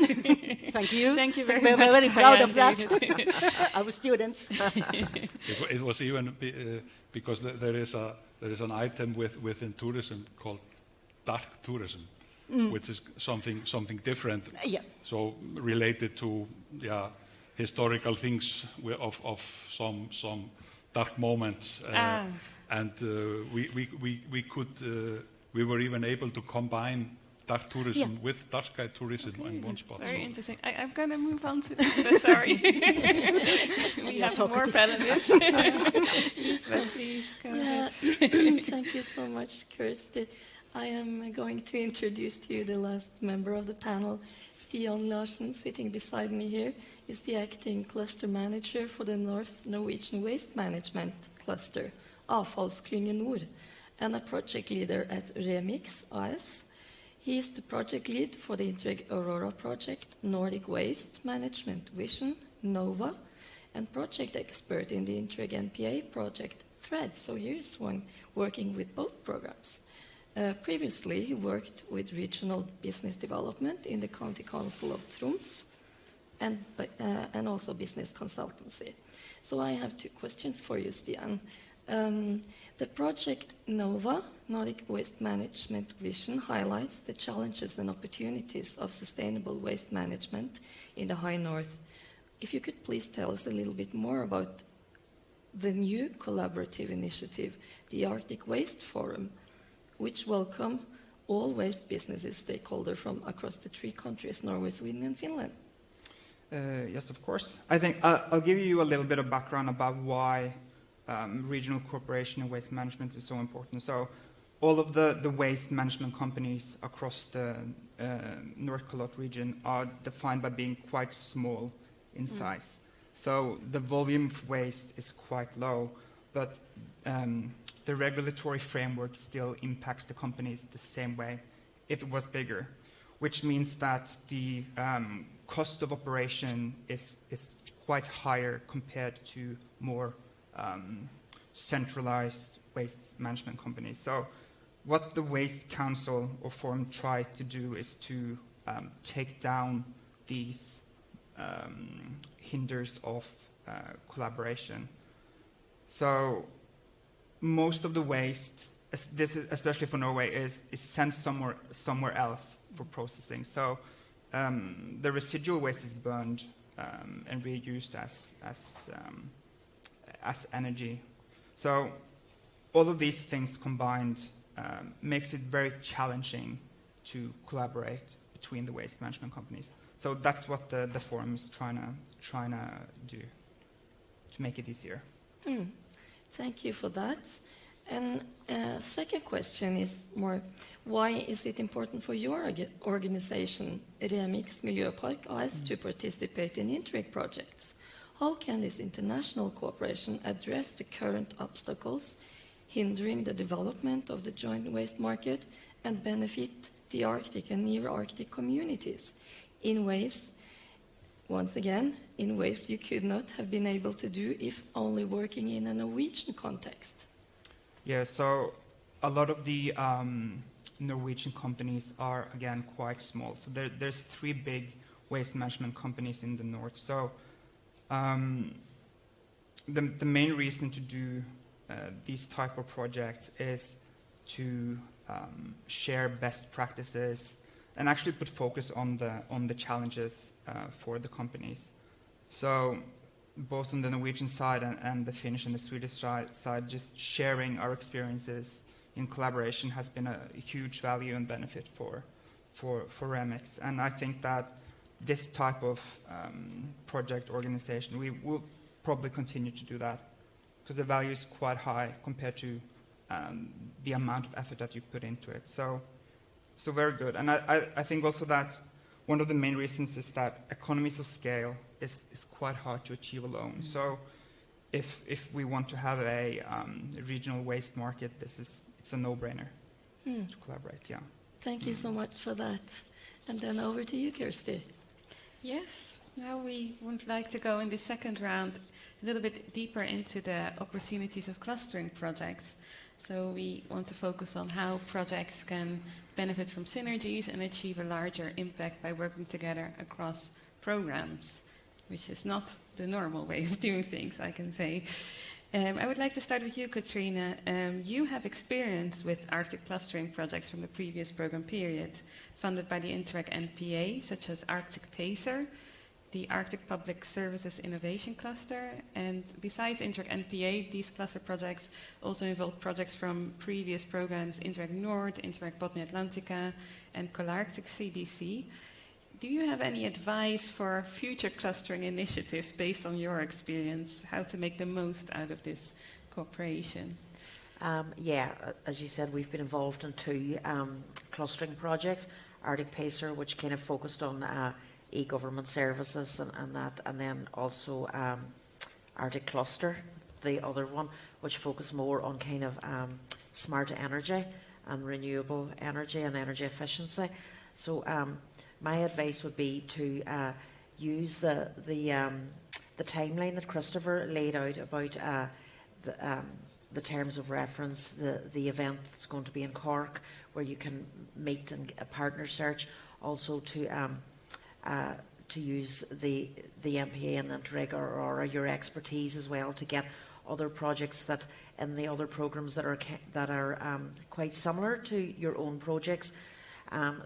Thank you. Thank you very We're much. very proud of Diane, that. Our students. It was even because there is an item within tourism called dark tourism, which is something different. Yeah. So related to historical things of some dark moments. And we were even able to combine dark tourism with dark sky tourism in one spot. Very interesting. I'm going to move on to this. Sorry. We have more panelists. Lisbeth, please go ahead. Thank you so much, Kirsty. I am going to introduce to you the last member of the panel. Stian Larsen, sitting beside me here, is the acting cluster manager for the North Norwegian Waste Management Cluster, Avfallsklynge Nord, and a project leader at Remix AS. He is the project lead for the Interreg Aurora project, Nordic Waste Management Vision, NOVA, and project expert in the Interreg NPA project, Threads. So here's one working with both programs. Previously, he worked with regional business development in the County Council of Troms and also business consultancy. So I have two questions for you, Stian. The project NOVA, Nordic Waste Management Vision, highlights the challenges and opportunities of sustainable waste management in the High North. If you could please tell us a little bit more about the new collaborative initiative, the Arctic Waste Forum, which welcome all waste businesses stakeholders from across the three countries, Norway, Sweden, and Finland. Yes, of course. I think I'll give you a little bit of background about why regional cooperation in waste management is so important. So all of the waste management companies across the Nordkalotte region are defined by being quite small in size. So the volume of waste is quite low, but the regulatory framework still impacts the companies the same way if it was bigger, which means that the cost of operation is quite higher compared to more centralized waste management companies. So what the Waste Council or Forum tried to do is to take down these hinders of collaboration. So most of the waste, especially for Norway, is sent somewhere else for processing. So the residual waste is burned and reused as energy. So all of these things combined makes it very challenging to collaborate between the waste management companies. So that's what the forum is trying to do to make it easier. Thank you for that. And second question is more, why is it important for your organization, Remix Miljöpark AS, to participate in Interreg projects? How can this international cooperation address the current obstacles hindering the development of the joint waste market and benefit the Arctic and near-Arctic communities in ways, once again, in ways you could not have been able to do if only working in a Norwegian context? Yeah, so a lot of the Norwegian companies are, again, quite small. So there's 3 big waste management companies in the north. So the main reason to do these type of projects is to share best practices and actually put focus on the challenges for the companies. So both on the Norwegian side and the Finnish and the Swedish side, just sharing our experiences in collaboration has been a huge value and benefit for Remix. And I think that this type of project organization, we will probably continue to do that because the value is quite high compared to the amount of effort that you put into it. So very good. And I think also that one of the main reasons is that economies of scale is quite hard to achieve alone. So if we want to have a regional waste market, it's a no-brainer to collaborate. Yeah. Thank you so much for that. And then over to you, Kirsty. Yes, now we would like to go in the second round a little bit deeper into the opportunities of clustering projects. So we want to focus on how projects can benefit from synergies and achieve a larger impact by working together across programs, which is not the normal way of doing things, I can say. I would like to start with you, Katrina. You have experience with Arctic clustering projects from the previous program period, funded by the Interreg NPA, such as Arctic PACER, the Arctic Public Services Innovation Cluster, and besides Interreg NPA, these cluster projects also involve projects from previous programs, Interreg Nord, Interreg Botnia Atlantica, and Colarctic CBC. Do you have any advice for future clustering initiatives based on your experience, how to make the most out of this cooperation? Yeah, as you said, we've been involved in 2 clustering projects, Arctic PACER, which kind of focused on e-government services and that, and then also Arctic Cluster, the other one, which focused more on kind of smart energy and renewable energy and energy efficiency. So my advice would be to use the timeline that Christopher laid out about the terms of reference, the event that's going to be in Cork, where you can meet and a partner search, also to use the MPA and Interreg or your expertise as well to get other projects that in the other programs that are quite similar to your own projects.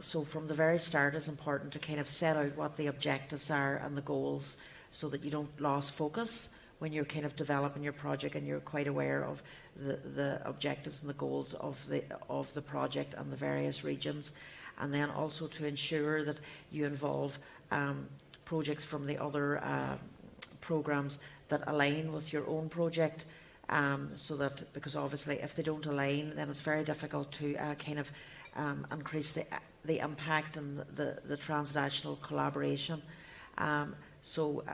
So from the very start, it's important to kind of set out what the objectives are and the goals, so that you don't lose focus when you're kind of developing your project and you're quite aware of the objectives and the goals of the project and the various regions. And then also to ensure that you involve projects from the other programs that align with your own project, so that, because obviously if they don't align, then it's very difficult to kind of increase the impact and the transnational collaboration. So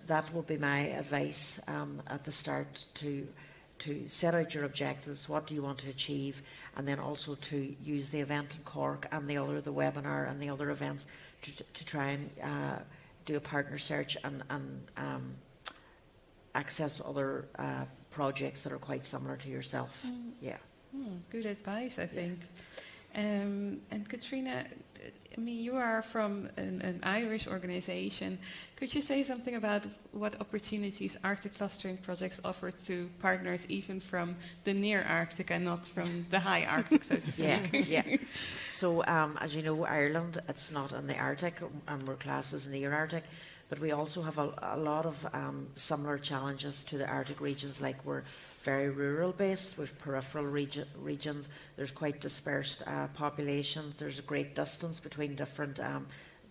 that would be my advice at the start, to set out your objectives, what do you want to achieve, and then also to use the event in Cork and the webinar and the other events to try and do a partner search and access other projects that are quite similar to yourself. Yeah. Good advice, I think. And Katrina, I mean, you are from an Irish organization. Could you say something about what opportunities Arctic clustering projects offer to partners even from the near Arctic and not from the high Arctic, so to speak? Yeah. So, as you know, Ireland, it's not in the Arctic, and we're classed as near Arctic. but we also have a lot of similar challenges to the Arctic regions, like we're very rural based, with peripheral regions, there's quite dispersed populations, there's a great distance between different,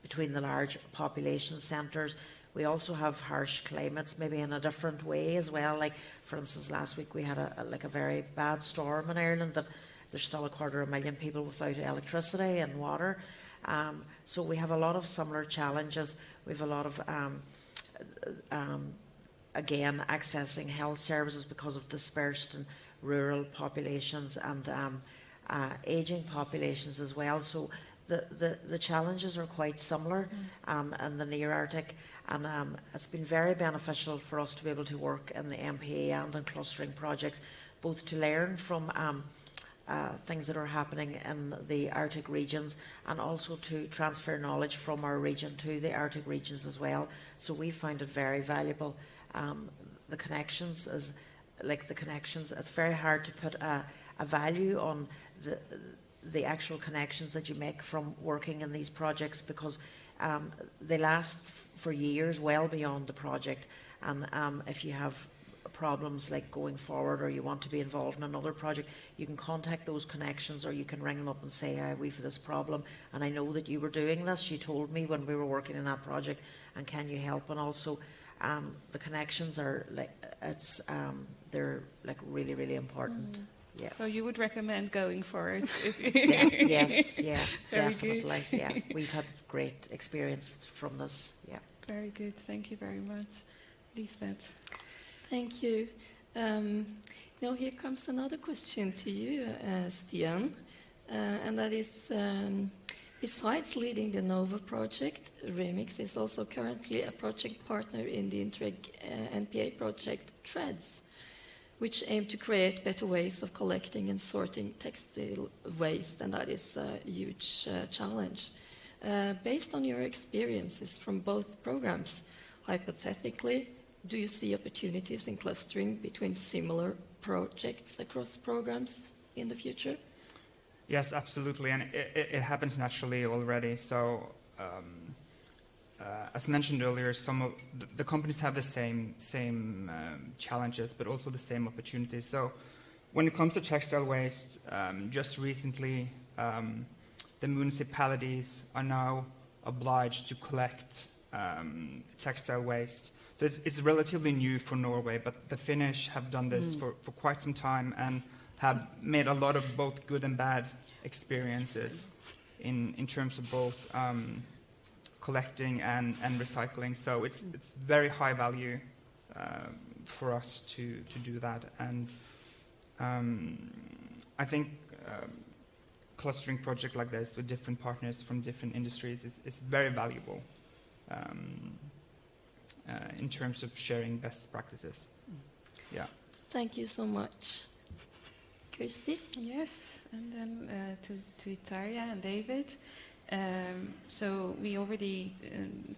between the large population centres. We also have harsh climates, maybe in a different way as well. Like, for instance, last week we had a very bad storm in Ireland that there's still 250,000 people without electricity and water. So we have a lot of similar challenges. We have a lot of, again, accessing health services because of dispersed and rural populations and ageing populations as well. So the challenges are quite similar in the near Arctic, and it's been very beneficial for us to be able to work in the MPA and in clustering projects, both to learn from things that are happening in the Arctic regions, and also to transfer knowledge from our region to the Arctic regions as well. So we find it very valuable. The connections is like the connections. It's very hard to put a value on the actual connections that you make from working in these projects, because they last for years, well beyond the project. And if you have problems like going forward, or you want to be involved in another project, you can contact those connections, or you can ring them up and say, we've this problem, and I know that you were doing this, you told me when we were working in that project, and can you help? And also the connections are like, they're like really, really important. Yeah. So you would recommend going for it? Yes, yeah, Very definitely. good. Yeah, we've had great experience from this. Yeah. Very good. Thank you very much. Lisbeth. Thank you. Now here comes another question to you, Stian, and that is, besides leading the NOVA project, Remix is also currently a project partner in the Interreg NPA project THREADS, which aim to create better ways of collecting and sorting textile waste, and that is a huge challenge. Based on your experiences from both programs, hypothetically, do you see opportunities in clustering between similar projects across programs in the future? Yes, absolutely, and it happens naturally already. So, as mentioned earlier, some of the companies have the same challenges, but also the same opportunities. So, when it comes to textile waste, just recently, the municipalities are now obliged to collect textile waste. So it's relatively new for Norway, but the Finnish have done this for quite some time and have made a lot of both good and bad experiences in terms of both collecting and recycling. So it's very high value for us to do that. And I think clustering project like this with different partners from different industries is very valuable. In terms of sharing best practices. Yeah. Thank you so much. Kirsty? Yes, and then to Tarja and David. So we already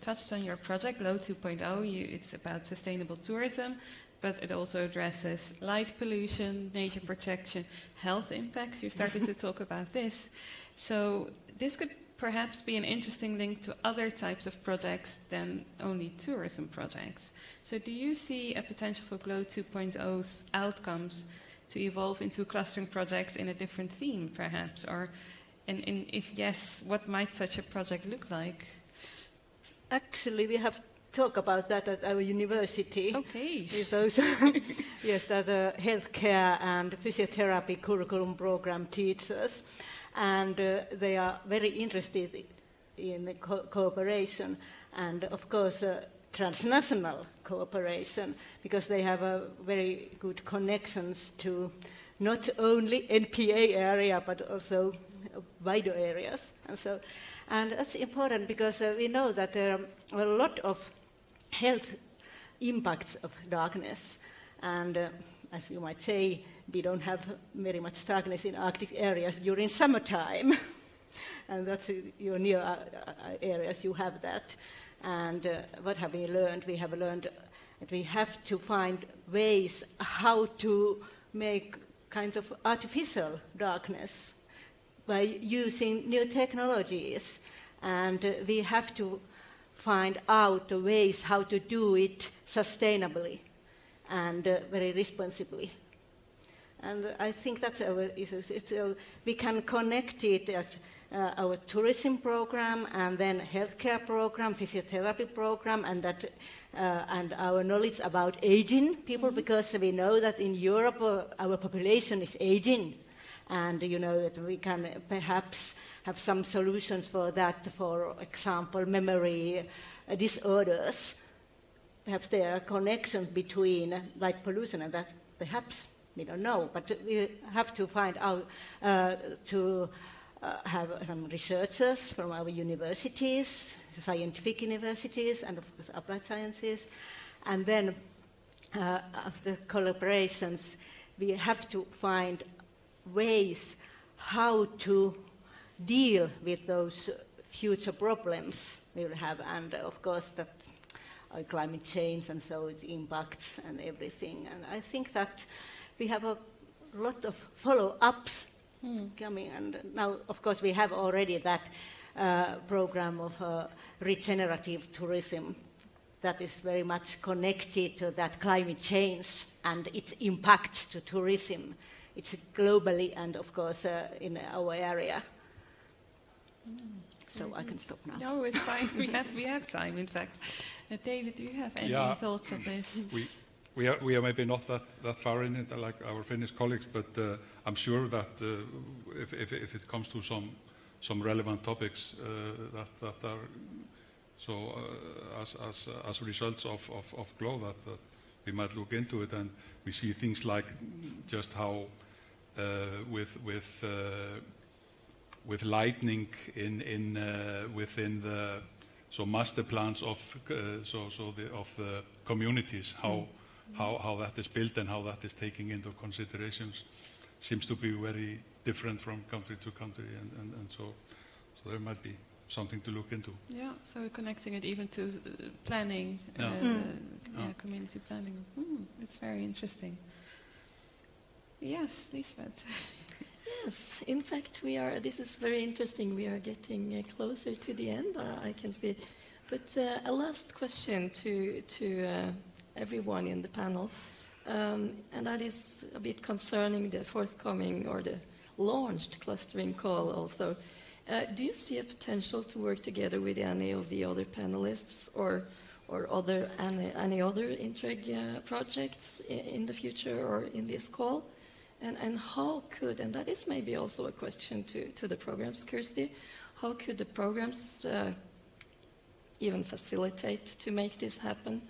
touched on your project, LOW 2.0. It's about sustainable tourism, but it also addresses light pollution, nature protection, health impacts. You started to talk about this. So this could perhaps be an interesting link to other types of projects than only tourism projects. So do you see a potential for GLOW 2.0's outcomes to evolve into clustering projects in a different theme, perhaps? Or, and if yes, what might such a project look like? Actually, we have talked about that at our university. Okay. With those, yes, that the healthcare and physiotherapy curriculum program teachers. And they are very interested in cooperation and, of course, transnational cooperation, because they have a very good connections to not only NPA area but also wider areas. And that's important because we know that there are a lot of health impacts of darkness, and as you might say, we don't have very much darkness in Arctic areas during summertime. And that's your near areas, you have that. And what have we learned? We have learned that we have to find ways how to make kinds of artificial darkness by using new technologies. And we have to find out the ways how to do it sustainably and very responsibly. And I think that's we can connect it as our tourism program, and then healthcare program, physiotherapy program, and and our knowledge about aging people, because we know that in Europe our population is aging, and that we can perhaps have some solutions for that. For example, memory disorders. Perhaps there are connections between light pollution and that. Perhaps. We don't know, but we have to find out to have some researchers from our universities, scientific universities, and of course applied sciences. And then after collaborations, we have to find ways how to deal with those future problems we will have, and of course that climate change and so it impacts and everything. And I think that we have a lot of follow-ups coming, and now, of course, we have already that program of regenerative tourism that is very much connected to that climate change and its impact to tourism. It's globally and, of course, in our area. So I can stop now. No, it's fine. We have time, in fact. David, do you have any thoughts on this? We are maybe not that far in it like our Finnish colleagues, but I'm sure that if it comes to some relevant topics that are so as results of GLOW, that we might look into it, and we see things like just how with lightning within the master plans of the communities, how that is built and how that is taking into considerations seems to be very different from country to country, and so there might be something to look into. Yeah, so connecting it even to planning, community planning. It's very interesting. Yes, Lisbeth. Yes, in fact, this is very interesting. We are getting closer to the end, I can see. But a last question to everyone in the panel, and that is a bit concerning the forthcoming or the launched clustering call also. Do you see a potential to work together with any of the other panelists or any other Interreg projects in the future or in this call? And how could, and that is maybe also a question to the programs, Kirsty, how could the programs even facilitate to make this happen?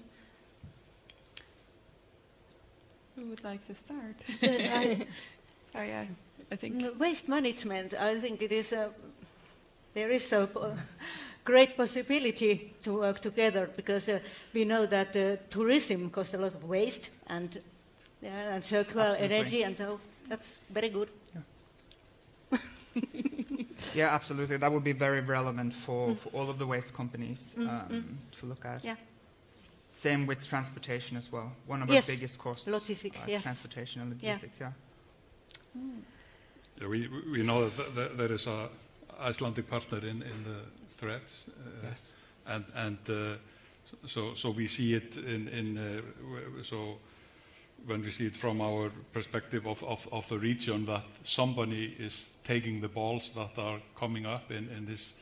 Who would like to start? I think waste management. I think it is there is a great possibility to work together, because we know that tourism costs a lot of waste and circular energy, and so that's very good. Yeah. Yeah, absolutely. That would be very relevant for all of the waste companies to look at. Yeah. Same with transportation as well. One of our biggest costs, transportation and logistics. Yeah. Yeah, we know that there is a Icelandic partner in the threads. Yes. And so we see it so when we see it from our perspective of the region, that somebody is taking the balls that are coming up in this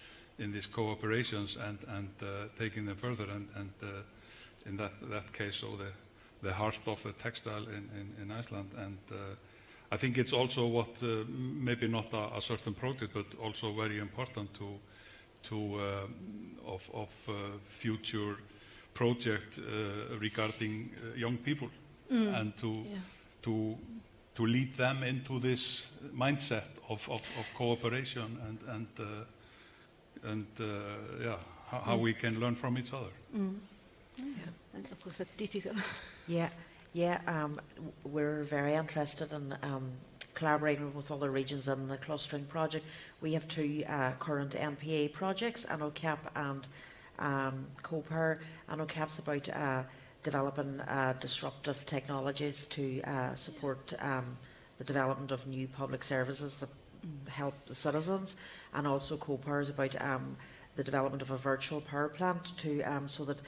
cooperations and taking them further, and in that case, so the heart of the textile in Iceland. And I think it's also what maybe not a certain project, but also very important of future project regarding young people, and to lead them into this mindset of cooperation and how we can learn from each other. And of course, digital. We're very interested in collaborating with other regions in the clustering project. We have two current NPA projects, ANOCAP and COPER. ANOCAP's about developing disruptive technologies to support the development of new public services that help the citizens, and also COPER is about the development of a virtual power plant to so that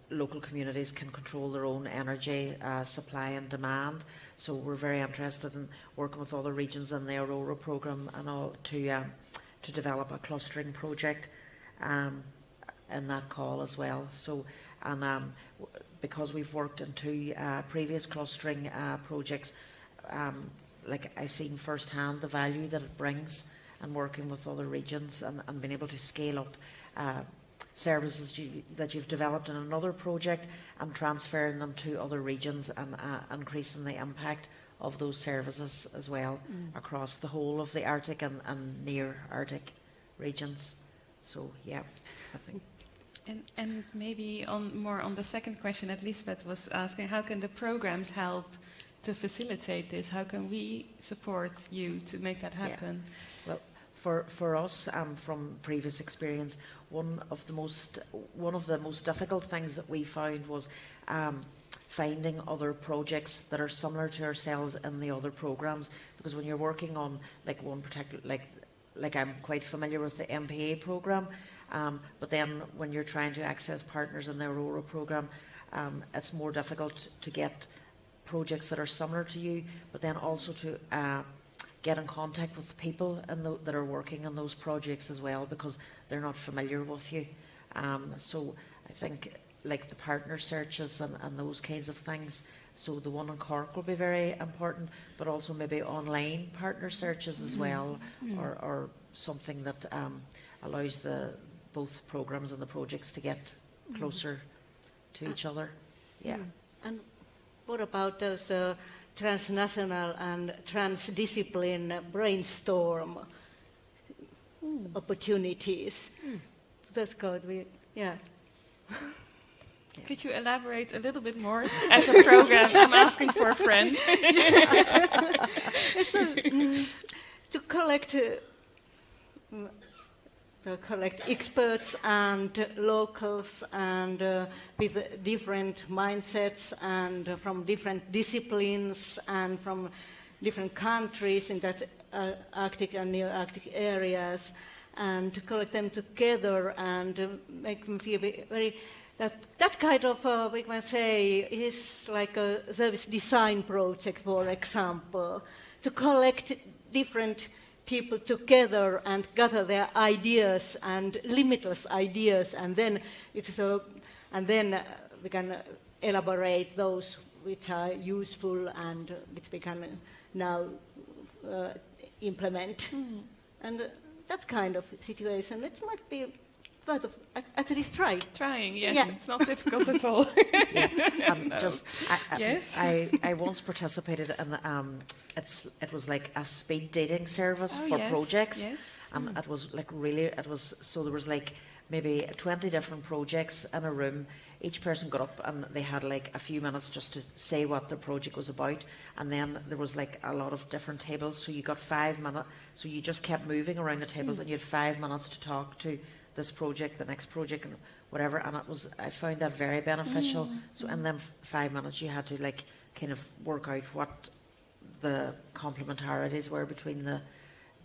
local communities can control their own energy supply and demand. So we're very interested in working with other regions in the Aurora programme and all to develop a clustering project in that call as well. So and because we've worked in 2 previous clustering projects, like I seen firsthand the value that it brings, and working with other regions and being able to scale up services that you've developed in another project and transferring them to other regions and increasing the impact of those services as well across the whole of the Arctic and near Arctic regions. So yeah, I think. And maybe more on the second question that Lisbeth was asking, how can the programs help to facilitate this? How can we support you to make that happen? Yeah. Well, for us, from previous experience, one of the most difficult things that we found was finding other projects that are similar to ourselves in the other programs. Because when you're working on like one particular, like I'm quite familiar with the MPA program, but then when you're trying to access partners in the Aurora program, it's more difficult to get projects that are similar to you, but then also to get in contact with people that are working on those projects as well, because they're not familiar with you. So I think like the partner searches and those kinds of things. So the one in Cork will be very important, but also maybe online partner searches as well, or something that allows both programs and the projects to get closer to each other. Yeah. And what about those transnational and transdiscipline brainstorm opportunities? That's good. Yeah. Could you elaborate a little bit more? As a program, I'm asking for a friend. To collect experts and locals and with different mindsets and from different disciplines and from different countries in that Arctic and near-Arctic areas, and to collect them together and make them feel very... That kind of, we can say, is like a service design project, for example, to collect different people together and gather their ideas and limitless ideas, and then we can elaborate those which are useful and which we can now implement. And that kind of situation, it might be part of at least trying. Yes, yeah. It's not difficult at all. Yes. I once participated in it was like a speed dating service for projects, and it was like so there was like maybe 20 different projects in a room. Each person got up and they had like a few minutes just to say what their project was about, and then there was like a lot of different tables, so you got 5 minutes, so you just kept moving around the tables and you had 5 minutes to talk to this project, the next project, and whatever, and I found that very beneficial. So in them 5 minutes you had to like kind of work out what the complementarities were between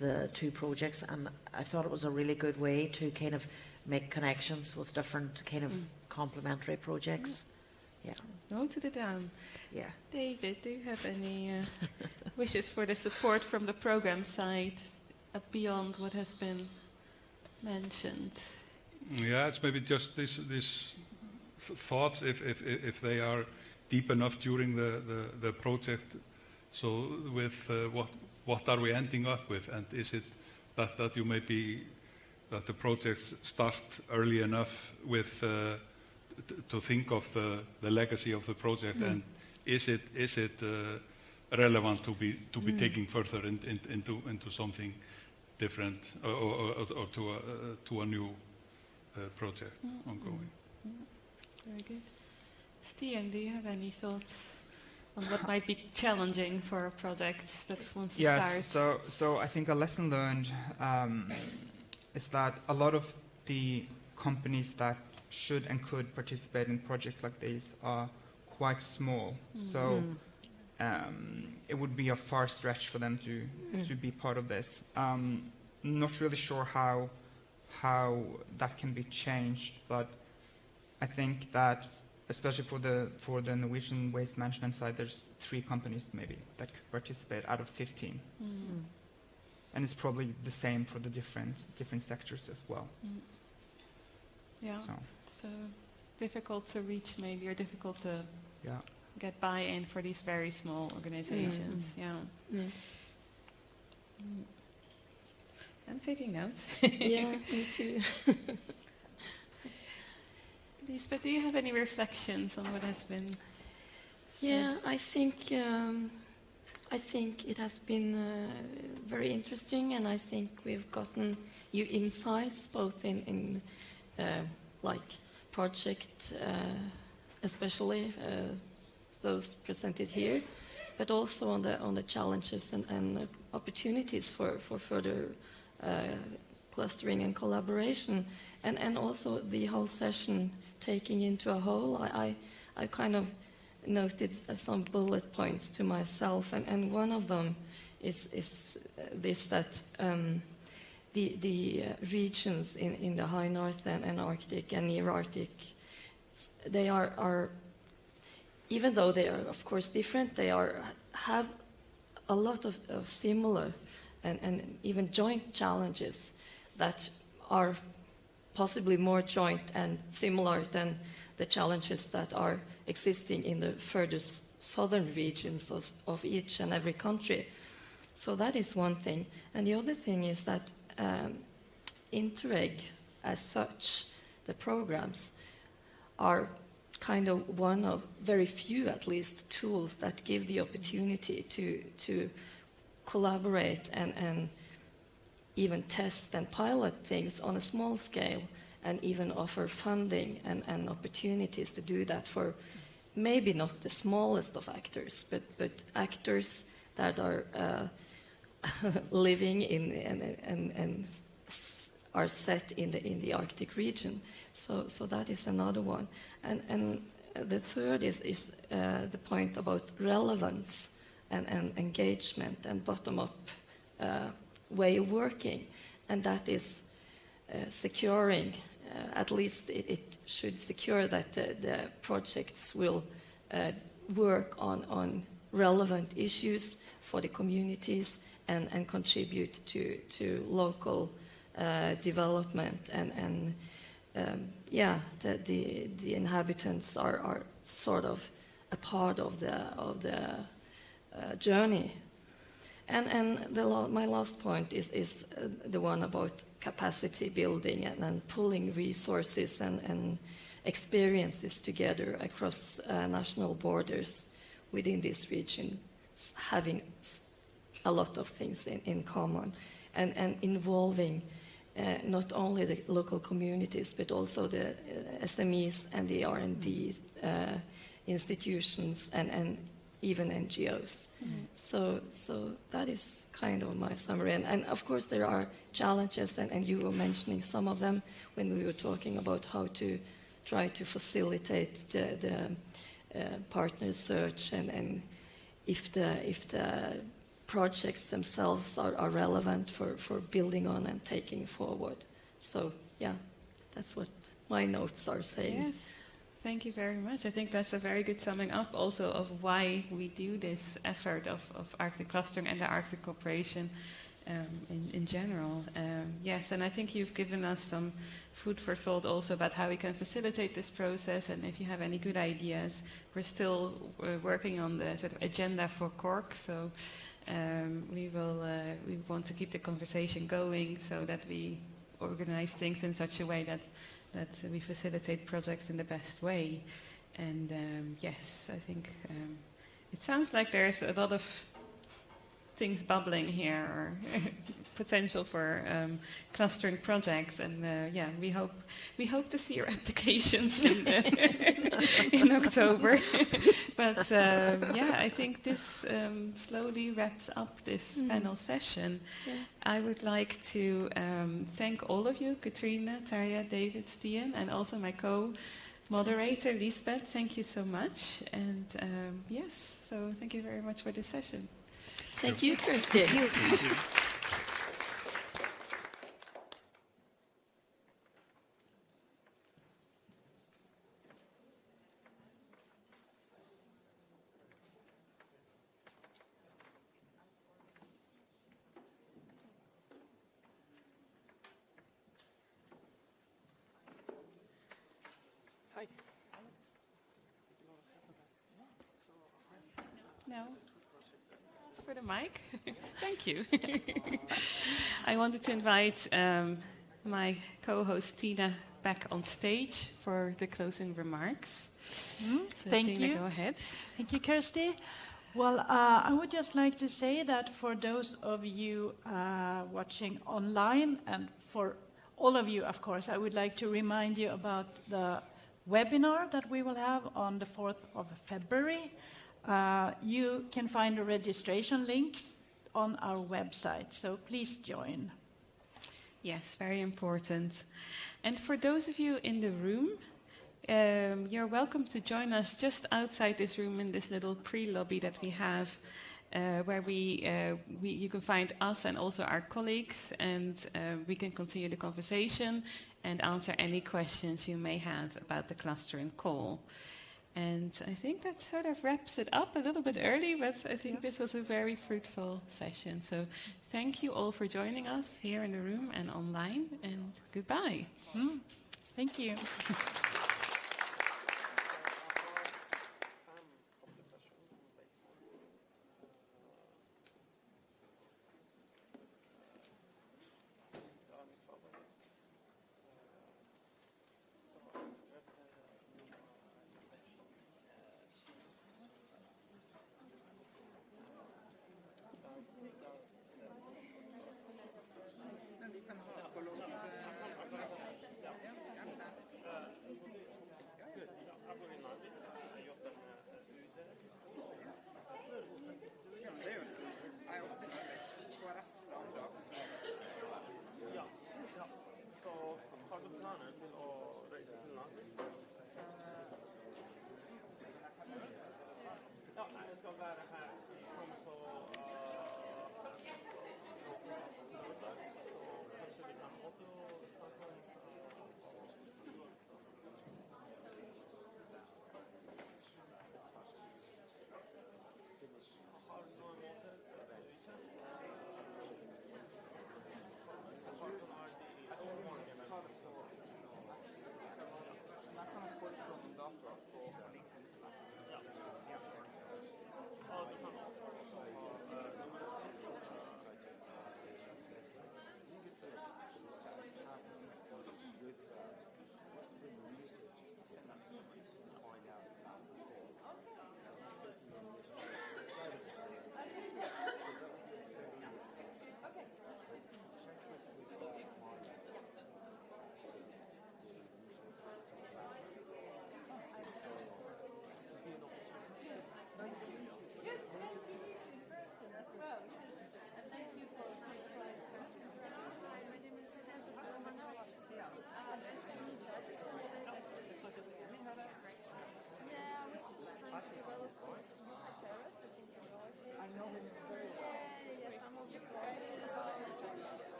the 2 projects, and I thought it was a really good way to kind of make connections with different kind of complementary projects. Yeah. Noted it down. Yeah. David, do you have any wishes for the support from the program side beyond what has been mentioned? Yeah, it's maybe just this thoughts if they are deep enough during the project. So with what are we ending up with, and is it that you maybe that the projects start early enough with to think of the legacy of the project, and is it relevant to be taking further into something different or to a new project ongoing. Very good. Stian, do you have any thoughts on what might be challenging for a project that wants to start? Yes, so I think a lesson learned is that a lot of the companies that should and could participate in projects like these are quite small. So it would be a far stretch for them to be part of this. Not really sure how how that can be changed. But I think that, especially for the Norwegian waste management side, there's 3 companies maybe that could participate out of 15. And it's probably the same for the different sectors as well. Yeah. So difficult to reach, maybe, or difficult to get buy-in for these very small organizations. Yeah. I'm taking notes. Yeah, me too. Lisbeth, do you have any reflections on what has been said? Yeah, I think it has been very interesting, and I think we've gotten new insights, both in like project, especially those presented here, but also on the challenges and opportunities for further clustering and collaboration, and also the whole session taking into a whole. I kind of noted some bullet points to myself, and one of them is this, that the regions in the high north and Arctic and near Arctic, they are even though they are of course different, they have a lot of similar and even joint challenges that are possibly more joint and similar than the challenges that are existing in the furthest southern regions of each and every country. So that is one thing. And the other thing is that Interreg, as such, the programs, are kind of one of very few, at least, tools that give the opportunity to collaborate and even test and pilot things on a small scale, and even offer funding and opportunities to do that for maybe not the smallest of actors, but actors that are living in and are set in the Arctic region. So that is another one. And the third is the point about relevance and engagement and bottom-up way of working, and that is securing, at least it should secure that the projects will work on relevant issues for the communities and contribute to local development, and the inhabitants are sort of a part of the journey. And my last point is the one about capacity building and pulling resources and experiences together across national borders within this region, having a lot of things in common, and involving not only the local communities but also the SMEs and the R&D institutions and even NGOs. So that is kind of my summary. And of course there are challenges, and you were mentioning some of them when we were talking about how to try to facilitate the partner search, and if the projects themselves are relevant for building on and taking forward. So yeah, that's what my notes are saying. Yes. Thank you very much. I think that's a very good summing up also of why we do this effort of Arctic clustering and the Arctic cooperation in general. Yes, and I think you've given us some food for thought also about how we can facilitate this process, and if you have any good ideas. We're still working on the sort of agenda for Cork, so we want to keep the conversation going so that we organize things in such a way that we facilitate projects in the best way. And yes, I think it sounds like there's a lot of things bubbling here, or potential for clustering projects. And yeah, we hope to see your applications in October. But yeah, I think this slowly wraps up this panel session. Yeah. I would like to thank all of you, Katrina, Tarja, David, Stian, and also my co-moderator, Lisbeth. Thank you so much. And yes, so thank you very much for this session. Thank you, Kirsty. Thank you. for the mic. Thank you. I wanted to invite my co-host Tina back on stage for the closing remarks. So Thank Tina, you. go ahead. Thank you, Kirsty. Well, I would just like to say that for those of you watching online, and for all of you, of course, I would like to remind you about the webinar that we will have on the 4th of February. You can find the registration links on our website, so please join. Yes, very important. And for those of you in the room, you're welcome to join us just outside this room in this little pre-lobby that we have, where you can find us and also our colleagues, and we can continue the conversation and answer any questions you may have about the cluster and call. And I think that sort of wraps it up a little bit early, but I think this was a very fruitful session. So thank you all for joining us here in the room and online, and goodbye. Thank you.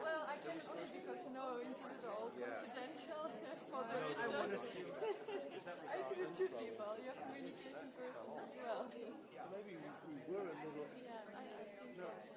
Well, I can see because interviews are all confidential for the research. I do two people, your communication person as well. Maybe we were a little. Yeah, I think.